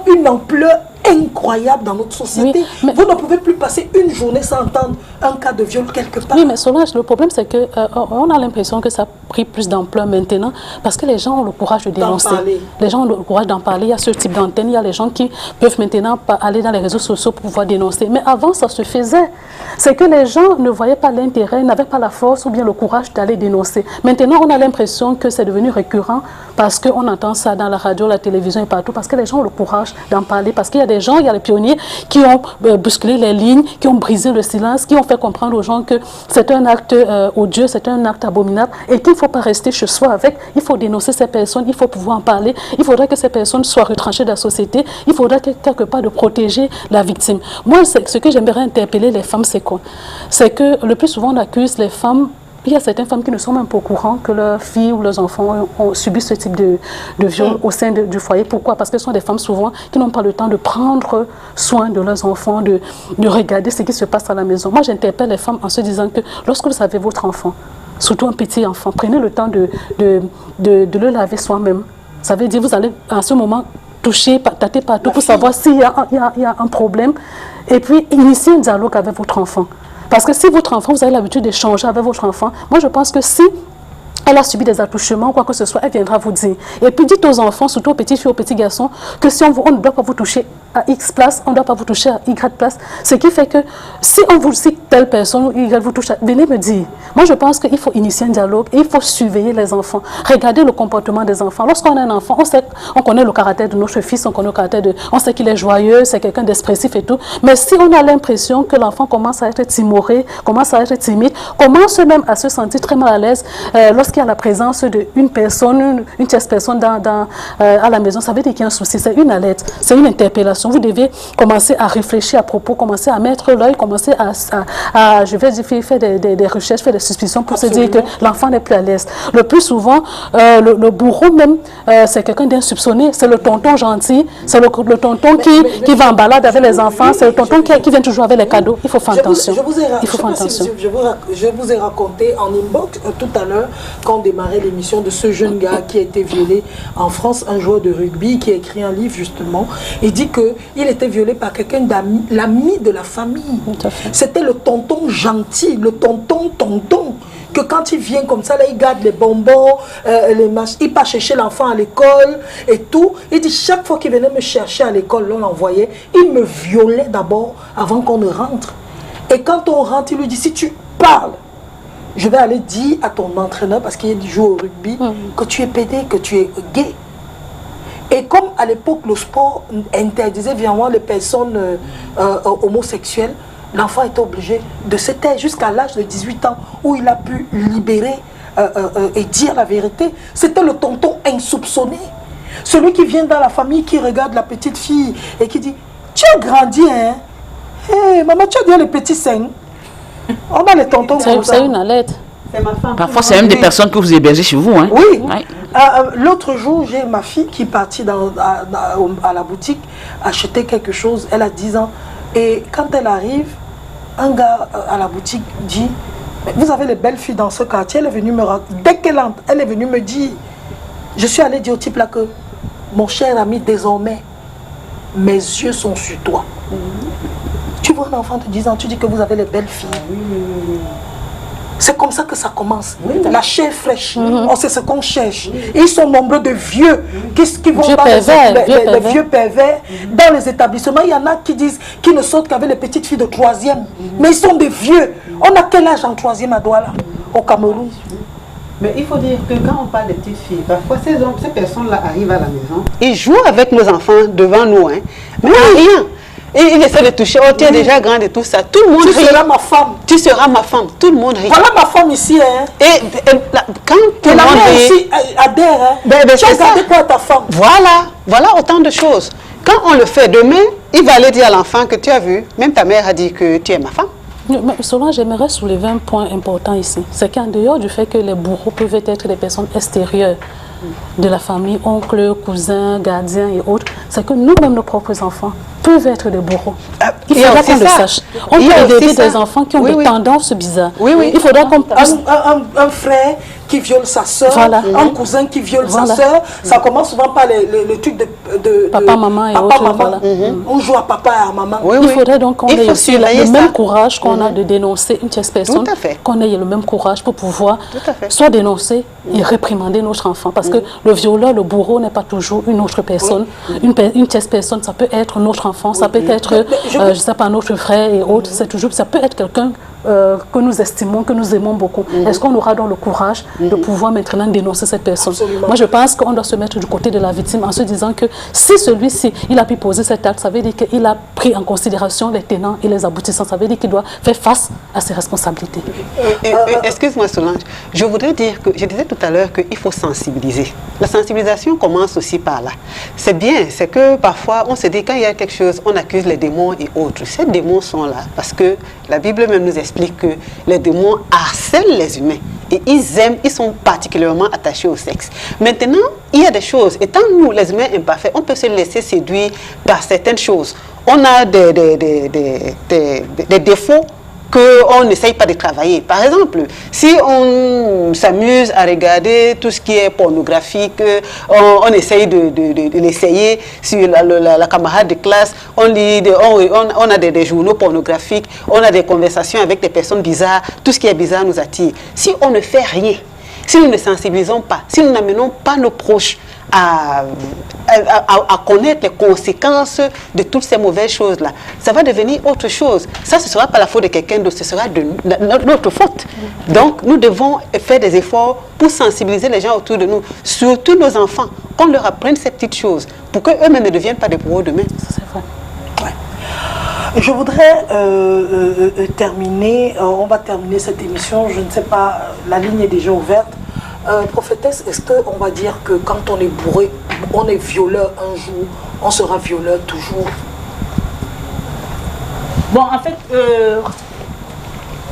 une ampleur incroyable dans notre société. Oui, vous ne pouvez plus passer une journée sans entendre un cas de viol quelque part. Oui, mais Solange, le problème c'est que on a l'impression que ça a pris plus d'ampleur maintenant parce que les gens ont le courage de dénoncer. Les gens ont le courage d'en parler. Il y a ce type d'antenne. Il y a les gens qui peuvent maintenant aller dans les réseaux sociaux pour pouvoir dénoncer. Mais avant, ça se faisait. C'est que les gens ne voyaient pas l'intérêt, n'avaient pas la force ou bien le courage d'aller dénoncer. Maintenant, on a l'impression que c'est devenu récurrent parce qu'on entend ça dans la radio, la télévision et partout, parce que les gens ont le courage d'en parler, parce qu'il y a des gens, il y a les pionniers qui ont bousculé les lignes, qui ont brisé le silence, qui ont fait comprendre aux gens que c'est un acte odieux, c'est un acte abominable et qu'il ne faut pas rester chez soi avec. Il faut dénoncer ces personnes, il faut pouvoir en parler. Il faudrait que ces personnes soient retranchées de la société. Il faudrait quelque part de protéger la victime. Moi, ce que j'aimerais interpeller les femmes, c'est quoi? C'est que le plus souvent, on accuse les femmes. Il y a certaines femmes qui ne sont même pas au courant que leurs filles ou leurs enfants ont subi ce type de viol au sein du foyer. Pourquoi? Parce que ce sont des femmes souvent qui n'ont pas le temps de prendre soin de leurs enfants, de regarder ce qui se passe à la maison. Moi, j'interpelle les femmes en se disant que lorsque vous avez votre enfant, surtout un petit enfant, prenez le temps de le laver soi-même. Ça veut dire que vous allez à ce moment toucher, tâter partout pour savoir s'il y a un problème. Et puis, initier un dialogue avec votre enfant. Parce que si votre enfant, vous avez l'habitude d'échanger avec votre enfant, moi je pense que si elle a subi des attouchements, quoi que ce soit, elle viendra vous dire. Et puis dites aux enfants, surtout aux petites filles, aux petits garçons, que si on ne doit pas vous toucher à X place, on ne doit pas vous toucher à Y place. Ce qui fait que si on vous dit telle personne ou Y vous touche, venez me dire. Moi je pense qu'il faut initier un dialogue et il faut surveiller les enfants. Regarder le comportement des enfants. Lorsqu'on a un enfant, on connaît le caractère de notre fils, on sait qu'il est joyeux, c'est quelqu'un d'expressif et tout. Mais si on a l'impression que l'enfant commence à être timoré, commence à être timide, commence même à se sentir très mal à l'aise lorsqu'il y a la présence d'une personne, une tierce personne à la maison, ça veut dire qu'il y a un souci, c'est une alerte, c'est une interpellation. Vous devez commencer à réfléchir à propos, commencer à mettre l'œil, commencer à je vais dire, faire des recherches, faire des suspicions pour se dire que l'enfant n'est plus à l'aise. Le plus souvent, le bourreau même, c'est quelqu'un d'insoupçonné, c'est le tonton gentil, c'est le tonton qui va en balade avec les enfants, c'est le tonton qui vient toujours avec les cadeaux. Il faut faire attention. Je vous ai raconté en inbox tout à l'heure, quand on démarrait l'émission, de ce jeune gars qui a été violé en France, un joueur de rugby qui a écrit un livre justement. Il dit qu'il était violé par quelqu'un d'ami, l'ami de la famille. C'était le tonton gentil, le tonton, que quand il vient comme ça, là, il garde les bonbons, il part chercher l'enfant à l'école et tout. Il dit chaque fois qu'il venait me chercher à l'école, on l'envoyait, il me violait d'abord avant qu'on ne rentre. Et quand on rentre, il lui dit, si tu parles, je vais aller dire à ton entraîneur, parce qu'il joue au rugby, que tu es pédé, que tu es gay. Et comme à l'époque, le sport interdisait violemment les personnes homosexuelles, l'enfant était obligé de se taire jusqu'à l'âge de 18 ans, où il a pu libérer et dire la vérité. C'était le tonton insoupçonné. Celui qui vient dans la famille, qui regarde la petite fille et qui dit, tu as grandi, hein? Hey, maman, tu as bien les petits seins. On a les tontons comme ça. C'est une alerte. C'est ma femme. Parfois, c'est même des personnes que vous hébergez chez vous. Hein. Oui. Ouais. L'autre jour, j'ai ma fille qui est partie à la boutique acheter quelque chose. Elle a 10 ans. Et quand elle arrive, un gars à la boutique dit, vous avez les belles filles dans ce quartier. Elle est venue me raconter. Dès qu'elle entre, elle est venue me dire, je suis allée dire au type là que, mon cher ami, désormais, mes yeux sont sur toi. Tu vois un enfant de 10 ans, tu dis que vous avez les belles filles. C'est comme ça que ça commence. La chair fraîche. On sait ce qu'on cherche. Ils sont nombreux de vieux qui vont dans les vieux pervers. Dans les établissements, il y en a qui disent qu'ils ne sortent qu'avec les petites filles de 3e. Mais ils sont des vieux. On a quel âge en 3e à Douala, au Cameroun? Mais il faut dire que quand on parle de petites filles, parfois ces personnes-là arrivent à la maison. Ils jouent avec nos enfants devant nous. Hein. Mais rien. Et il essaie de toucher, oh tu es déjà grande et tout ça. Tout le monde tu rit. seras ma femme. Tu seras ma femme. Tout le monde rit. Voilà ma femme ici. Hein. Et quand tout le monde rit, aussi adhère. Hein. Tu as gardé quoi à ta femme? Voilà autant de choses. Quand on le fait demain, il va aller dire à l'enfant que tu as vu, même ta mère a dit que tu es ma femme. Mais Solange, j'aimerais soulever un point important ici. C'est qu'en dehors du fait que les bourreaux peuvent être des personnes extérieures de la famille, oncles, cousins, gardiens et autres, c'est que nous-mêmes, nos propres enfants, peuvent être des bourreaux. Il faudra qu'on le sache. On peut aider des enfants qui ont des tendances bizarres. Il faudra qu'on... Un frère qui viole sa soeur, un cousin qui viole sa soeur, ça commence souvent par le truc de papa, maman et autres. Voilà. On joue à papa et à maman. Il faudrait donc qu'on ait aussi le même courage qu'on a de dénoncer une tierce personne, qu'on ait le même courage pour pouvoir soit dénoncer et réprimander notre enfant. Parce que le violeur, le bourreau n'est pas toujours une autre personne. Une tierce personne, ça peut être notre enfant, ça peut être, je ne sais pas, notre frère et autres. Ça peut être quelqu'un que nous estimons, que nous aimons beaucoup. Est-ce qu'on aura donc le courage de pouvoir maintenant dénoncer cette personne? Moi, je pense qu'on doit se mettre du côté de la victime en se disant que si celui-ci, il a pu poser cet acte, ça veut dire qu'il a pris en considération les tenants et les aboutissants. Ça veut dire qu'il doit faire face à ses responsabilités. Excuse-moi Solange, je voudrais dire que, je disais tout à l'heure qu'il faut sensibiliser. La sensibilisation commence aussi par là. C'est bien, c'est que parfois on se dit quand il y a quelque chose, on accuse les démons et autres. Ces démons sont là parce que la Bible même nous explique que les démons harcèlent les humains et ils sont particulièrement attachés au sexe. Maintenant, il y a des choses, étant nous les humains imparfaits, on peut se laisser séduire par certaines choses. On a des défauts qu'on n'essaye pas de travailler. Par exemple, si on s'amuse à regarder tout ce qui est pornographique, on essaye de l'essayer sur la camarade de classe, on lit, on a des journaux pornographiques, on a des conversations avec des personnes bizarres, tout ce qui est bizarre nous attire. Si on ne fait rien, si nous ne sensibilisons pas, si nous n'amenons pas nos proches à connaître les conséquences de toutes ces mauvaises choses-là, ça va devenir autre chose. Ça, ce ne sera pas la faute de quelqu'un d'autre, ce sera de notre faute. Donc, nous devons faire des efforts pour sensibiliser les gens autour de nous, surtout nos enfants, qu'on leur apprenne ces petites choses, pour qu'eux-mêmes ne deviennent pas des bourreaux demain. C'est vrai. Ouais. Je voudrais terminer, on va terminer cette émission, je ne sais pas, la ligne est déjà ouverte. Prophétesse, est-ce qu'on va dire que quand on est bourré, on est violeur un jour, on sera violeur toujours? Bon, en fait,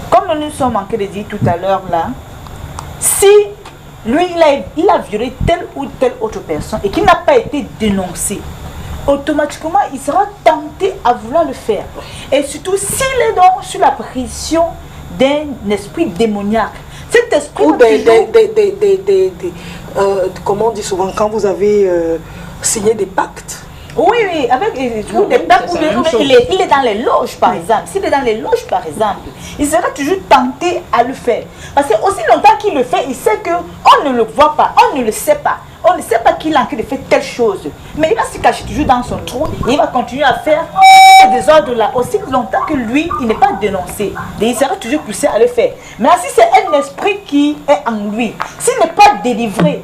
comme nous nous sommes manqués de dire tout à l'heure là, si lui, il a violé telle ou telle autre personne et qu'il n'a pas été dénoncé, automatiquement, il sera tenté à vouloir le faire. Et surtout, s'il est donc sous la pression d'un esprit démoniaque, cet esprit ou comment on dit souvent, quand vous avez signé des pactes. Oui, avec des pactes, il est dans les loges, par exemple. S'il est dans les loges, par exemple, il sera toujours tenté à le faire. Parce que aussi longtemps qu'il le fait, il sait qu'on ne le voit pas, on ne le sait pas. On ne sait pas qu'il a envie de faire telle chose. Mais il va se cacher toujours dans son trou et il va continuer à faire des ordres là. Aussi longtemps que lui, il n'est pas dénoncé. Et il sera toujours poussé à le faire. Mais si c'est un esprit qui est en lui, s'il n'est pas délivré,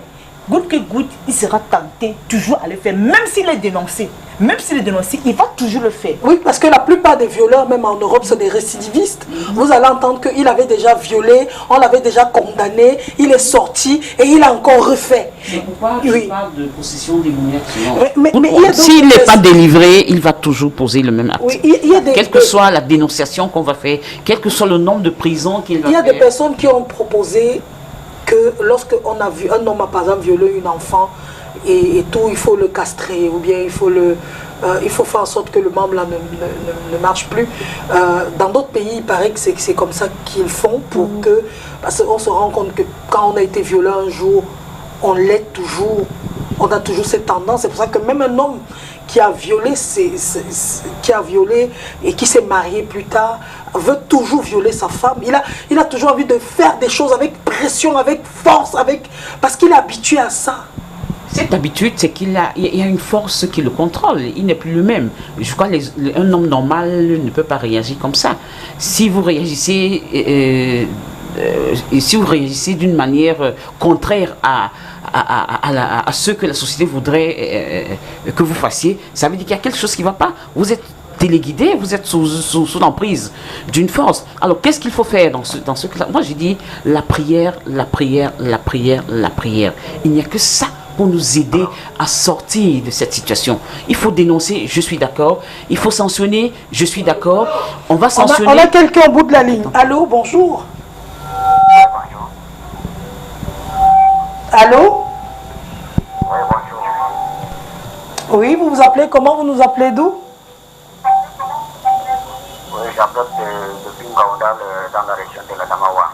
goutte que goutte, il sera tenté toujours à le faire, même s'il est dénoncé. même s'il est dénoncé, il va toujours le faire. Oui, parce que la plupart des violeurs, même en Europe, sont des récidivistes. Vous allez entendre qu'il avait déjà violé, on l'avait déjà condamné, il est sorti et il a encore refait. C'est pourquoi tu parles de possession démoniaque. S'il n'est pas délivré, il va toujours poser le même acte. Oui, quelle que soit la dénonciation qu'on va faire, quel que soit le nombre de prisons qu'il va faire. Il y a des personnes qui ont proposé que lorsqu'on a vu un homme, par exemple, violer une enfant et tout, il faut le castrer ou bien il faut faire en sorte que le membre là ne marche plus. Dans d'autres pays, il paraît que c'est comme ça qu'ils font pour que... Parce qu'on se rend compte que quand on a été violé un jour, on l'est toujours. On a toujours cette tendance. C'est pour ça que même un homme qui a violé, et qui s'est marié plus tard, veut toujours violer sa femme. Il a toujours envie de faire des choses avec pression, avec force, parce qu'il est habitué à ça. Cette habitude, c'est qu'il y a une force qui le contrôle. Il n'est plus le même. Je crois qu'un homme normal ne peut pas réagir comme ça. Si vous réagissez, d'une manière contraire à ce que la société voudrait que vous fassiez, ça veut dire qu'il y a quelque chose qui ne va pas. Vous êtes téléguidé, vous êtes sous l'emprise d'une force. Alors, qu'est-ce qu'il faut faire dans ce cas-là? Moi, j'ai dit la prière, la prière, la prière, la prière. Il n'y a que ça pour nous aider à sortir de cette situation. Il faut dénoncer, je suis d'accord. Il faut sanctionner, je suis d'accord. On va sanctionner. On a quelqu'un au bout de la ligne. Allô, bonjour. Allô? Oui, bonjour. Oui, vous vous appelez comment? Vous nous appelez d'où? Oui, j'appelle depuis Ngaoudal, dans la région de la Damawa.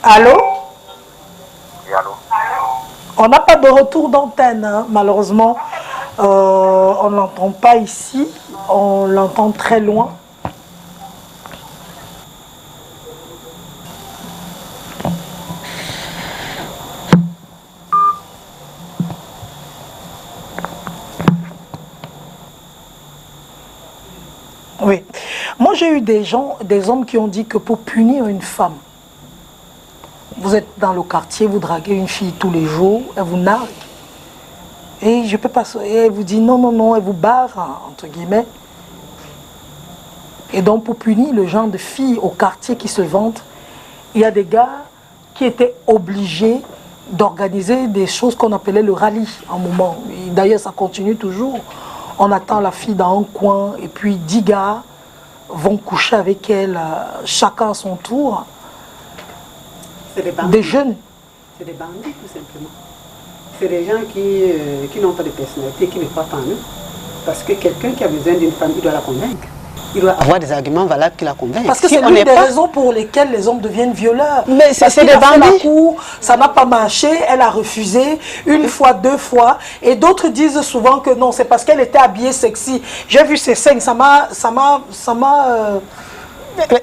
Allô? Oui, allô? On n'a pas de retour d'antenne, hein, malheureusement. On ne l'entend pas ici, on l'entend très loin. Oui. Moi, j'ai eu des hommes qui ont dit que pour punir une femme, vous êtes dans le quartier, vous draguez une fille tous les jours, elle vous nargue. Et je peux pas, et elle vous dit non, non, non, elle vous barre, entre guillemets. Et donc, pour punir le genre de filles au quartier qui se vantent, il y a des gars qui étaient obligés d'organiser des choses qu'on appelait le rallye en moment. D'ailleurs, ça continue toujours. On attend la fille dans un coin et puis 10 gars vont coucher avec elle, chacun à son tour. C'est des bandits. Des jeunes. C'est des bandits, tout simplement. C'est des gens qui n'ont pas de personnalité, qui ne croient pas en eux. Parce que quelqu'un qui a besoin d'une femme, il doit la convaincre. Il doit avoir des arguments valables qui la convainquent. Parce que c'est l'une des raisons pour lesquelles les hommes deviennent violeurs. Mais c'est des bandits. Ça n'a pas marché, elle a refusé une fois, 2 fois. Et d'autres disent souvent que non, c'est parce qu'elle était habillée sexy. J'ai vu ses seins, ça m'a...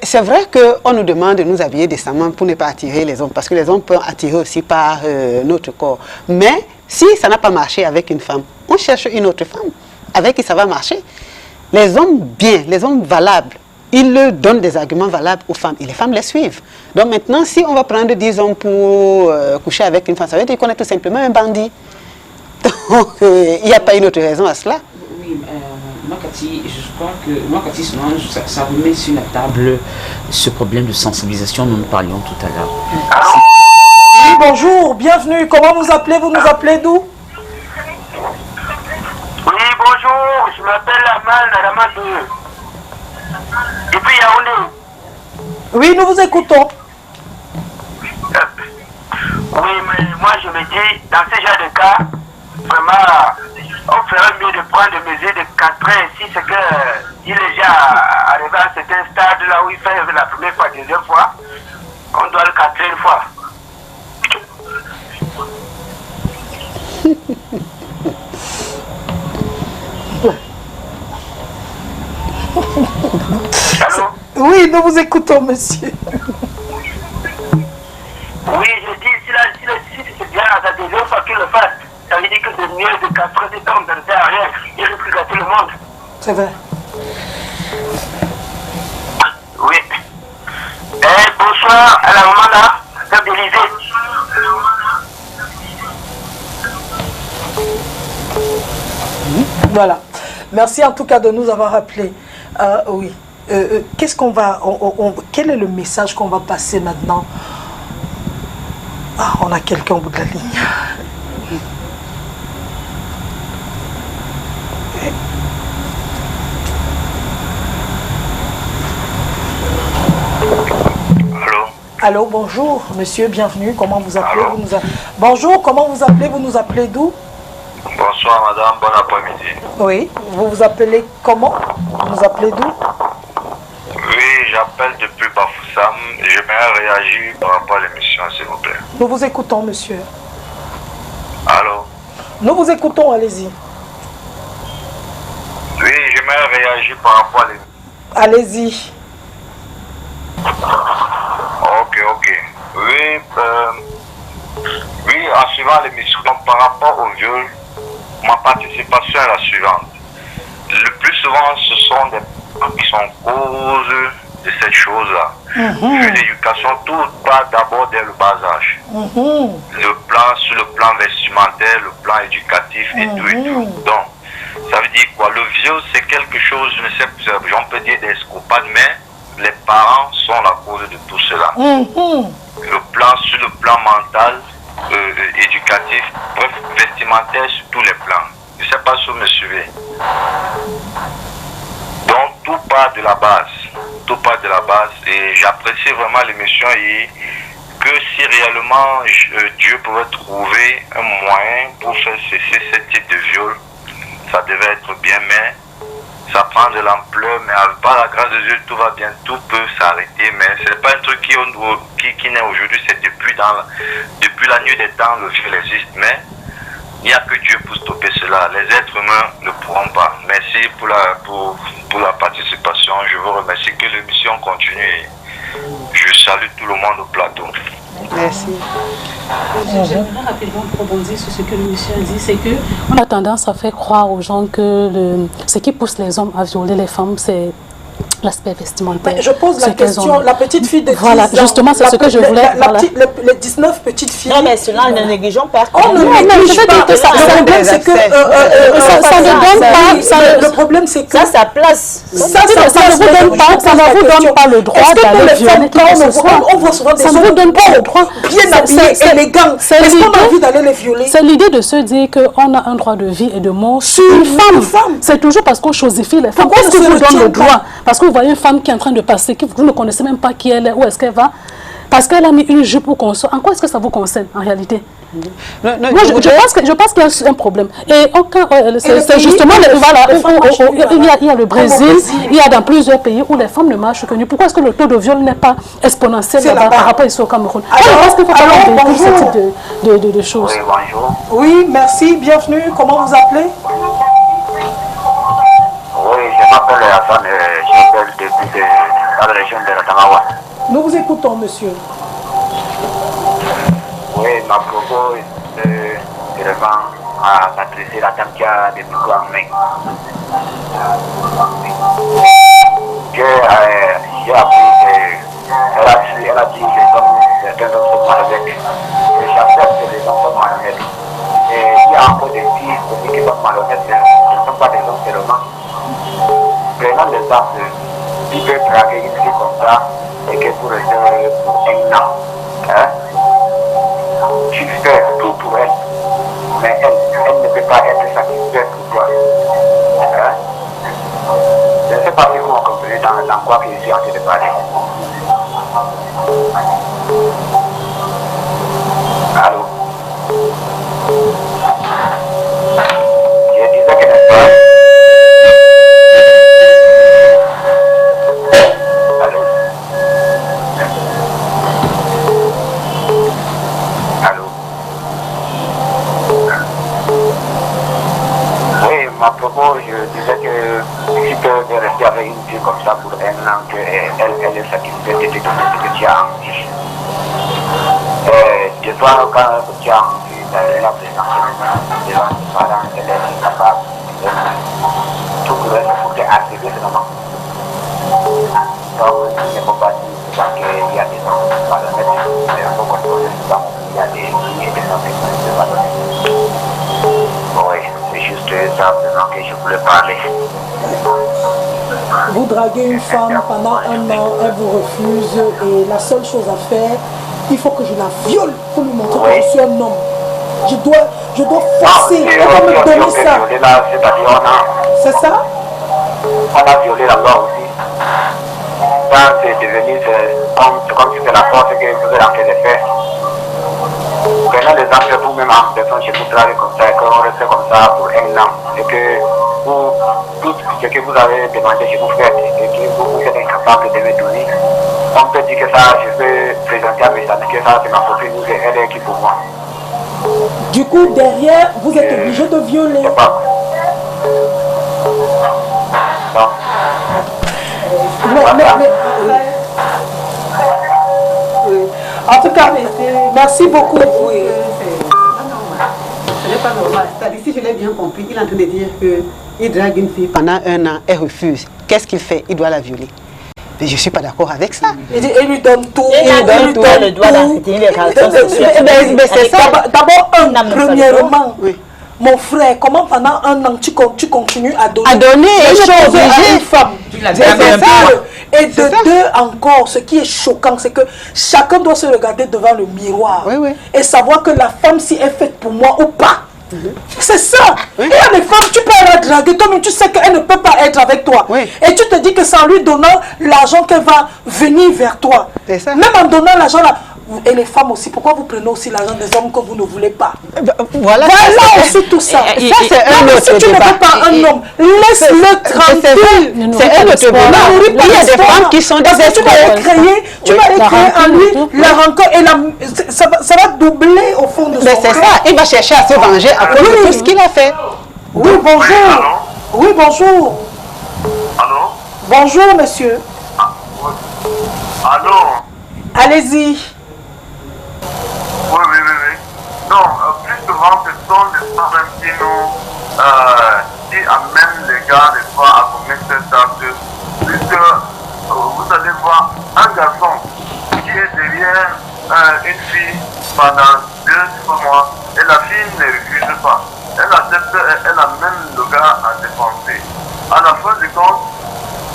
C'est vrai qu'on nous demande de nous habiller décemment pour ne pas attirer les hommes. Parce que les hommes peuvent attirer aussi par notre corps. Mais si ça n'a pas marché avec une femme, on cherche une autre femme avec qui ça va marcher. Les hommes bien, les hommes valables, ils leur donnent des arguments valables aux femmes et les femmes les suivent. Donc maintenant, si on va prendre 10 hommes pour coucher avec une femme, ça veut dire qu'on est tout simplement un bandit. Donc il n'y a pas une autre raison à cela. Oui, Makati, je crois que Makati, ça remet sur la table ce problème de sensibilisation dont nous parlions tout à l'heure. Oui, bonjour, bienvenue. Comment vous appelez? Vous nous appelez d'où? Oui, bonjour, je m'appelle Amal Naramadou. Depuis Yaoundé. Oui, nous vous écoutons. Oui, mais moi je me dis, dans ce genre de cas, vraiment, on ferait mieux de prendre des mesures de cadrer si c'est qu'il est déjà arrivé à un certain stade là où il fait la première fois, deuxième fois, on doit le cadrer une fois. Allô? Oui, nous vous écoutons, monsieur. Oui, je dis, si c'est bien la deuxième fois qu'il le fasse, ça veut dire que c'est mieux de castrer cet homme, ça ne sert à rien. Il risque de gâter le monde. C'est vrai. Oui. Et bonsoir à la maman là, de l'Élysée. Voilà. Merci en tout cas de nous avoir appelés. Oui. Qu'est-ce qu'on va... quel est le message qu'on va passer maintenant? Ah, on a quelqu'un au bout de la ligne. Allô, bonjour, monsieur, bienvenue. Comment vous appelez? Bonjour, comment vous appelez? Vous nous appelez d'où? Bonsoir, madame, bon après-midi. Oui, vous vous appelez comment? Vous nous appelez d'où? Oui, j'appelle depuis Bafoussam et j'aimerais réagir par rapport à l'émission, s'il vous plaît. Nous vous écoutons, monsieur. Allô? Nous vous écoutons, allez-y. Oui, j'aimerais réagir par rapport à l'émission. Allez-y. Ok. Oui, en suivant l'émission, par rapport au viol, ma participation est la suivante. Le plus souvent, ce sont des parents qui sont cause de cette chose-là. L'éducation, tout part d'abord dès le bas âge. Sur le plan vestimentaire, le plan éducatif et tout. Donc, ça veut dire quoi? Le viol, c'est quelque chose, je ne sais plus, j'en peux dire des escopades, mais les parents sont la cause de tout cela. Sur le plan mental, éducatif, bref, vestimentaire sur tous les plans. Je ne sais pas si vous me suivez. Donc tout part de la base. Tout part de la base. Et j'apprécie vraiment l'émission et que si réellement Dieu pouvait trouver un moyen pour faire cesser ce type de viol, ça devait être bien, mais ça prend de l'ampleur, mais par la grâce de Dieu, tout va bien, tout peut s'arrêter, mais ce n'est pas un truc qui naît aujourd'hui, c'est depuis la nuit des temps, le viol existe, mais il n'y a que Dieu pour stopper cela. Les êtres humains ne pourront pas. Merci pour la participation, je vous remercie, que l'émission continue et je salue tout le monde au plateau. Merci. J'aimerais rapidement rebondir sur ce que le monsieur a dit, c'est qu'on a tendance à faire croire aux gens que ce qui pousse les hommes à violer les femmes, c'est l'aspect vestimentaire. Mais je pose la question, la petite fille de 10 voilà, ans, justement, c'est ce que je voulais... Les 19 petites filles... Non, mais cela, ne négligeons pas. On ne néglige pas. Le problème, c'est que... Le problème, c'est que... Ça, sa place. Ça ne vous donne pas le droit d'aller violer qui que ce soit. On voit souvent des Ça ne vous donne pas le droit. Bien habillés, élégants. Est-ce qu'on a envie d'aller les violer? C'est l'idée de se dire qu'on a un droit de vie et de mort sur une femme. C'est toujours parce qu'on chosifie les femmes. Pourquoi est-ce que vous donne le droit? Parce que vous voyez une femme qui est en train de passer, que vous ne connaissez même pas qui elle est, où est-ce qu'elle va, parce qu'elle a mis une jupe ou qu'on soit. En quoi est-ce que ça vous concerne en réalité? Moi, je pense qu'il y a un problème. Et c'est justement, il y a le Brésil, il y a dans plusieurs pays où les femmes ne marchent que nues. Pourquoi est-ce que le taux de viol n'est pas exponentiel par rapport ici au Cameroun? Je pense qu'il faut pas véhiculer ce type de choses. Oui, bonjour. Oui, merci, bienvenue. Comment vous appelez? Oui, je m'appelle Hassan, j'appelle depuis la région de la Tamawa. Nous vous écoutons, monsieur. Oui, ma propos est vraiment à s'adresser la dame qui a des micros en main. J'ai appris qu'elle a dit que certains hommes sont malhonnêtes. Et j'accepte que les hommes sont malhonnêtes. Et il y a encore des filles qui sont malhonnêtes, mais ce ne sont pas des hommes seulement. Prenons l'exemple, qui peut draguer une fille comme ça et que pour rester pour un an. Tu fais tout pour elle, mais elle ne peut pas être satisfaite pour toi. Je ne sais pas si vous comprenez dans quoi que je suis en train de parler. Allô? Je disais que n'est-ce pas? À propos, je disais que si tu peux rester avec une fille comme ça pour un an, qu'elle est satisfaite de tout ce que tu as envie. De toi, quand tu as envie d'aller la présenter devant tes parents, elle est incapable. Tout pour elle, il faut qu'elle seulement. Donc, il ne faut pas dire qu'il y a des gens qui sont malhonnêtes, mais il faut contrôler ça. Il y a des filles et des gens qui sont malhonnêtes. Oui. C'est juste simplement que je voulais draguez une femme pendant 1 an, elle vous refuse et la seule chose à faire, il faut que je la viole pour lui montrer que je suis un homme. Je dois forcer, on va me donner ça. C'est ça? On a violé la loi aussi. Ça, c'est devenu comme si c'est la force que vous êtes en train de faire. Prenez l'exemple vous-même en personne chez vous travaillez comme ça et qu'on reste comme ça pour 1 an. Et que vous, tout ce que vous avez demandé chez vous faites et que vous êtes incapable de me donner, on peut dire que ça, je peux présenter à mes amis que ça, c'est ma copine, elle est qui pour moi. Du coup, derrière, vous êtes obligé de violer. C'est pas. Non. En tout cas, merci beaucoup. Oui. Ce n'est pas normal. Si je l'ai bien compris, il est en train de dire qu'il drague une fille pendant 1 an, elle refuse. Qu'est-ce qu'il fait? Il doit la violer. Mais je ne suis pas d'accord avec ça. Il lui donne tout. Il lui donne tout. Le droit d'entretenir les relations sexuelles. Mais c'est ça. D'abord, premièrement, oui. Mon frère, comment pendant 1 an tu continues à donner des choses à une femme? Et de deux encore, ce qui est choquant, c'est que chacun doit se regarder devant le miroir et savoir que la femme, si elle est faite pour moi ou pas. C'est ça. Il y a des femmes, tu peux la draguer, toi-même tu sais qu'elle ne peut pas être avec toi. Et tu te dis que c'est en lui donnant l'argent qu'elle va venir vers toi. Même en donnant l'argent là. Et les femmes aussi, pourquoi vous prenez aussi l'argent des hommes que vous ne voulez pas? Voilà aussi tout ça. Ça c'est un autre si tu ne veux pas un homme, laisse-le tranquille. C'est un autre débat. Il y a des femmes qui sont désespérées. Tu vas aller créer en lui la rancœur et ça va doubler au fond de son cœur. C'est ça, il va chercher à se venger à cause de tout ce qu'il a fait. Oui, bonjour. Oui, bonjour. Allô? Bonjour, monsieur. Allô? Allez-y. Oui. Non, plus souvent, ce sont les femmes qui amènent les gars, des fois, à commettre cet acte. Puisque vous allez voir un garçon qui est derrière une fille pendant 2-3 mois et la fille ne refuse pas. Elle accepte, elle amène le gars à dépenser. À la fin du compte,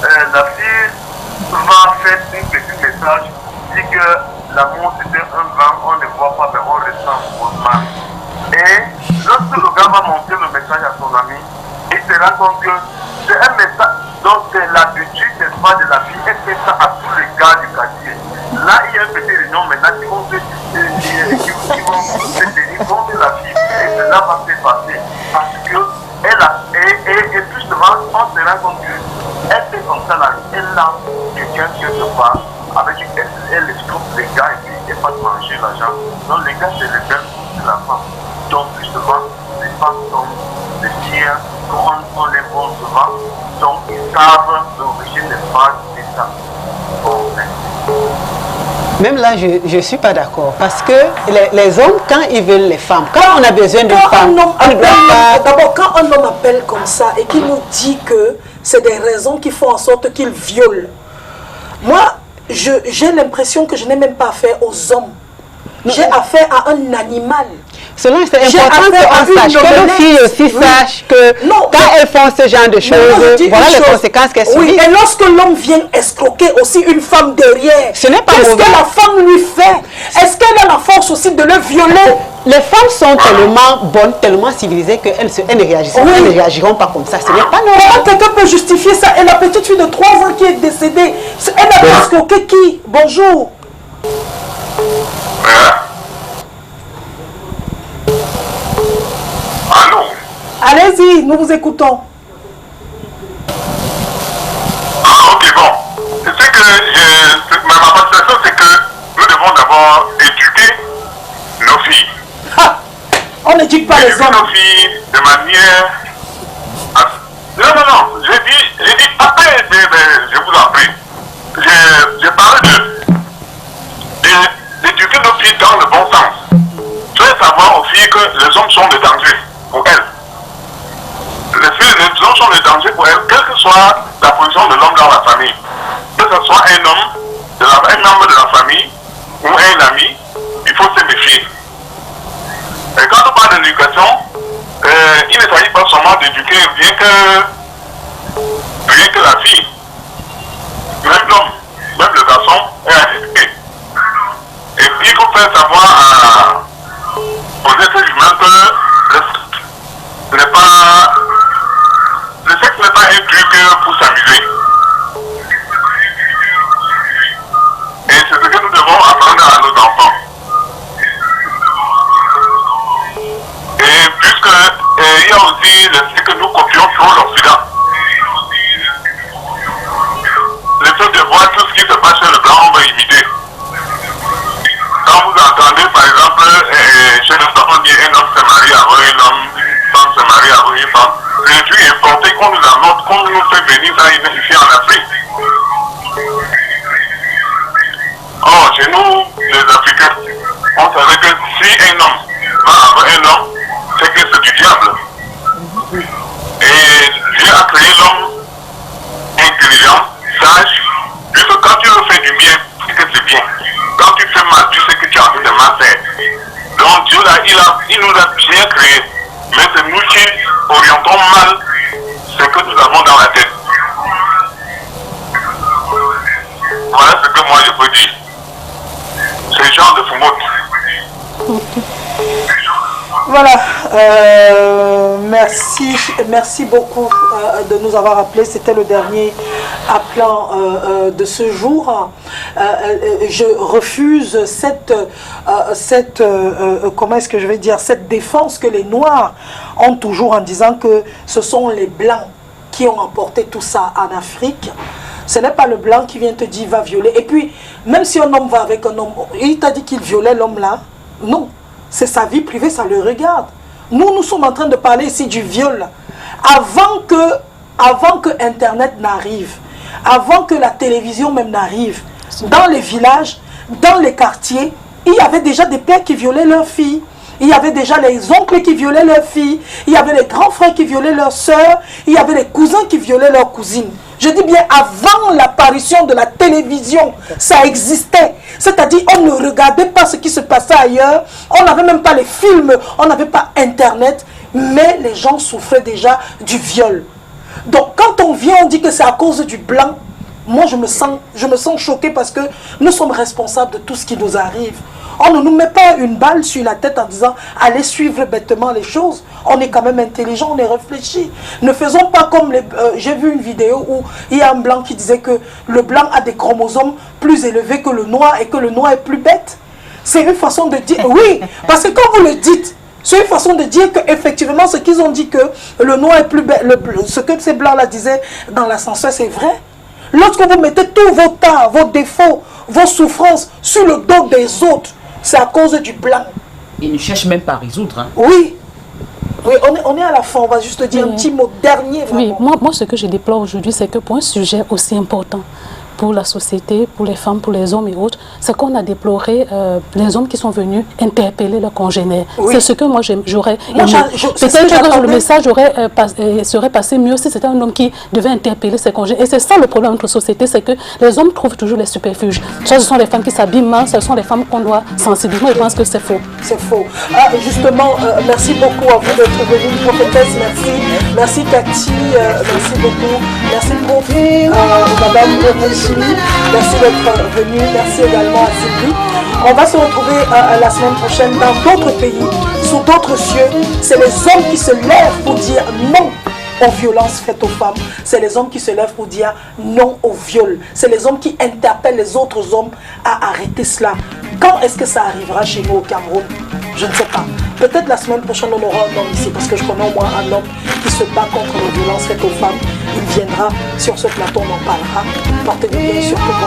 la fille va faire un petit message dit que l'amour c'était un vent, on ne voit pas mais on ressent mal. Et lorsque le gars va montrer le message à son ami, il se rend compte que c'est un message, donc c'est l'habitude n'est-ce pas de la fille, elle fait ça à tous les gars du quartier. Là il y a une petite réunion maintenant qui vont se tenir contre la fille et cela va se passer parce que elle a, et plus souvent on se rend compte qu'elle fait comme ça là, elle a quelqu'un quelque part avec elle escroque les gars et puis elle va manger l'argent. Donc les gars c'est le même de la femme. Donc plus souvent les femmes sont des filles qu'on les voit souvent, donc ils savent l'origine des femmes et ça. Bon, même là, je ne suis pas d'accord. Parce que les hommes, quand ils veulent les femmes, quand on a besoin d'une femme, d'abord, quand un homme appelle comme ça et qu'il nous dit que c'est des raisons qui font en sorte qu'il viole, moi, j'ai l'impression que je n'ai même pas affaire aux hommes. J'ai affaire à un animal. Selon c'est important qu'on sache, que nos filles aussi sachent que quand elles font ce genre de choses, voilà les conséquences qu'elles subissent. Oui, et lorsque l'homme vient escroquer aussi une femme derrière, ce n'est pas qu'est-ce que la femme lui fait? Est-ce qu'elle a la force aussi de le violer? Les femmes sont tellement bonnes, tellement civilisées qu'elles ne réagiront pas comme ça. Ce n'est pas normal. Comment quelqu'un peut justifier ça? Et la petite fille de 3 ans qui est décédée, elle a escroqué qui? Bonjour. Allô? Allez-y, nous vous écoutons. Ah, ok, bon. C'est que ma participation, c'est que nous devons d'abord éduquer nos filles. On n'éduque pas les hommes. Nos filles de manière. Non, j'ai dit, après, je vous en prie. J'ai parlé d'éduquer nos filles dans le bon sens. Je veux savoir aux filles que les hommes sont des dangers pour elles. Les hommes sont des dangers pour elles, quelle que soit la position de l'homme dans la famille. Que ce soit un homme, un membre de la famille ou un ami, il faut se méfier. Et quand on parle d'éducation, il ne s'agit pas seulement d'éduquer rien que la fille. savoir aux êtres humains que le sexe n'est pas un truc pour s'amuser. Et c'est ce que nous devons apprendre à nos enfants. Et puisque il y a aussi ce que nous copions sur l'Occident. Le fait de voir tout ce qui se passe chez le blanc, on va imiter. Quand vous entendez, par exemple, chez les hommes, on dit un homme se marie avec un homme, une femme se marie avec une femme. Le truc importé qu'on nous annonce, qu'on nous fait venir ça ici en Afrique. Or, chez nous, les Africains, on savait que si un homme va avec un homme, c'est que c'est du diable. Et Dieu a créé l'homme intelligent, sage, puisque quand tu le fais du bien, c'est que c'est bien. Quand tu fais mal, tu sais que tu as envie de mal faire. Donc Dieu là, il nous a bien créé. Mais c'est nous qui orientons mal ce que nous avons dans la tête. Voilà ce que moi je peux dire. C'est le genre de Foumotte. Voilà, merci beaucoup de nous avoir appelés. C'était le dernier appelant de ce jour. Je refuse comment est-ce que je vais dire, cette défense que les Noirs ont toujours en disant que ce sont les Blancs qui ont apporté tout ça en Afrique. Ce n'est pas le Blanc qui vient te dire va violer. Et puis, même si un homme va avec un homme, il t'a dit qu'il violait l'homme là. Non. C'est sa vie privée, ça le regarde. Nous sommes en train de parler ici du viol. Avant que Internet n'arrive, avant que la télévision même n'arrive, dans les villages, dans les quartiers, il y avait déjà des pères qui violaient leurs filles. Il y avait déjà les oncles qui violaient leurs filles. Il y avait les grands frères qui violaient leurs sœurs. Il y avait les cousins qui violaient leurs cousines. Je dis bien avant l'apparition de la télévision, ça existait. C'est-à-dire on ne regardait pas ce qui se passait ailleurs. On n'avait même pas les films. On n'avait pas Internet. Mais les gens souffraient déjà du viol. Donc quand on vient, on dit que c'est à cause du blanc. Moi je me sens choquée parce que nous sommes responsables de tout ce qui nous arrive. On ne nous met pas une balle sur la tête en disant allez suivre bêtement les choses. On est quand même intelligent, on est réfléchi. Ne faisons pas comme les... j'ai vu une vidéo où il y a un blanc qui disait que le blanc a des chromosomes plus élevés que le noir et que le noir est plus bête. C'est une façon de dire... Oui, parce que quand vous le dites, c'est une façon de dire qu'effectivement ce qu'ils ont dit que le noir est plus bête, ce que ces blancs-là disaient dans l'ascenseur, c'est vrai. Lorsque vous mettez tous vos tas, vos défauts, vos souffrances sur le dos des autres, c'est à cause du blanc. Ils ne cherchent même pas à résoudre. Hein. Oui. Oui, on est à la fin, on va juste dire un petit mot dernier. Vraiment. Oui, moi ce que je déplore aujourd'hui, c'est que pour un sujet aussi important pour la société, pour les femmes, pour les hommes et autres, c'est qu'on a déploré les hommes qui sont venus interpeller leurs congénères. Oui. C'est ce que moi j'aurais... Peut-être que le message serait passé mieux si c'était un homme qui devait interpeller ses congénères. Et c'est ça le problème de notre société, c'est que les hommes trouvent toujours les superfuges. Soit ce sont les femmes qui s'habillent mal, ce sont les femmes qu'on doit sensibiliser. Moi je pense que c'est faux. C'est faux. Ah, justement, merci beaucoup à vous d'être venue, prophétesse, merci. Merci Cathy, merci beaucoup. Merci pour Madame merci d'être venu, merci également à Sylvie. On va se retrouver la semaine prochaine dans d'autres pays, sous d'autres cieux. C'est les hommes qui se lèvent pour dire non aux violences faites aux femmes. C'est les hommes qui se lèvent pour dire non au viol. C'est les hommes qui interpellent les autres hommes à arrêter cela. Quand est-ce que ça arrivera chez nous au Cameroun? Je ne sais pas. Peut-être la semaine prochaine on aura un homme ici, parce que je connais au moins un homme qui se bat contre les violences faites aux femmes. Il viendra sur ce plateau, on en parlera. Portez-vous bien, surtout bon.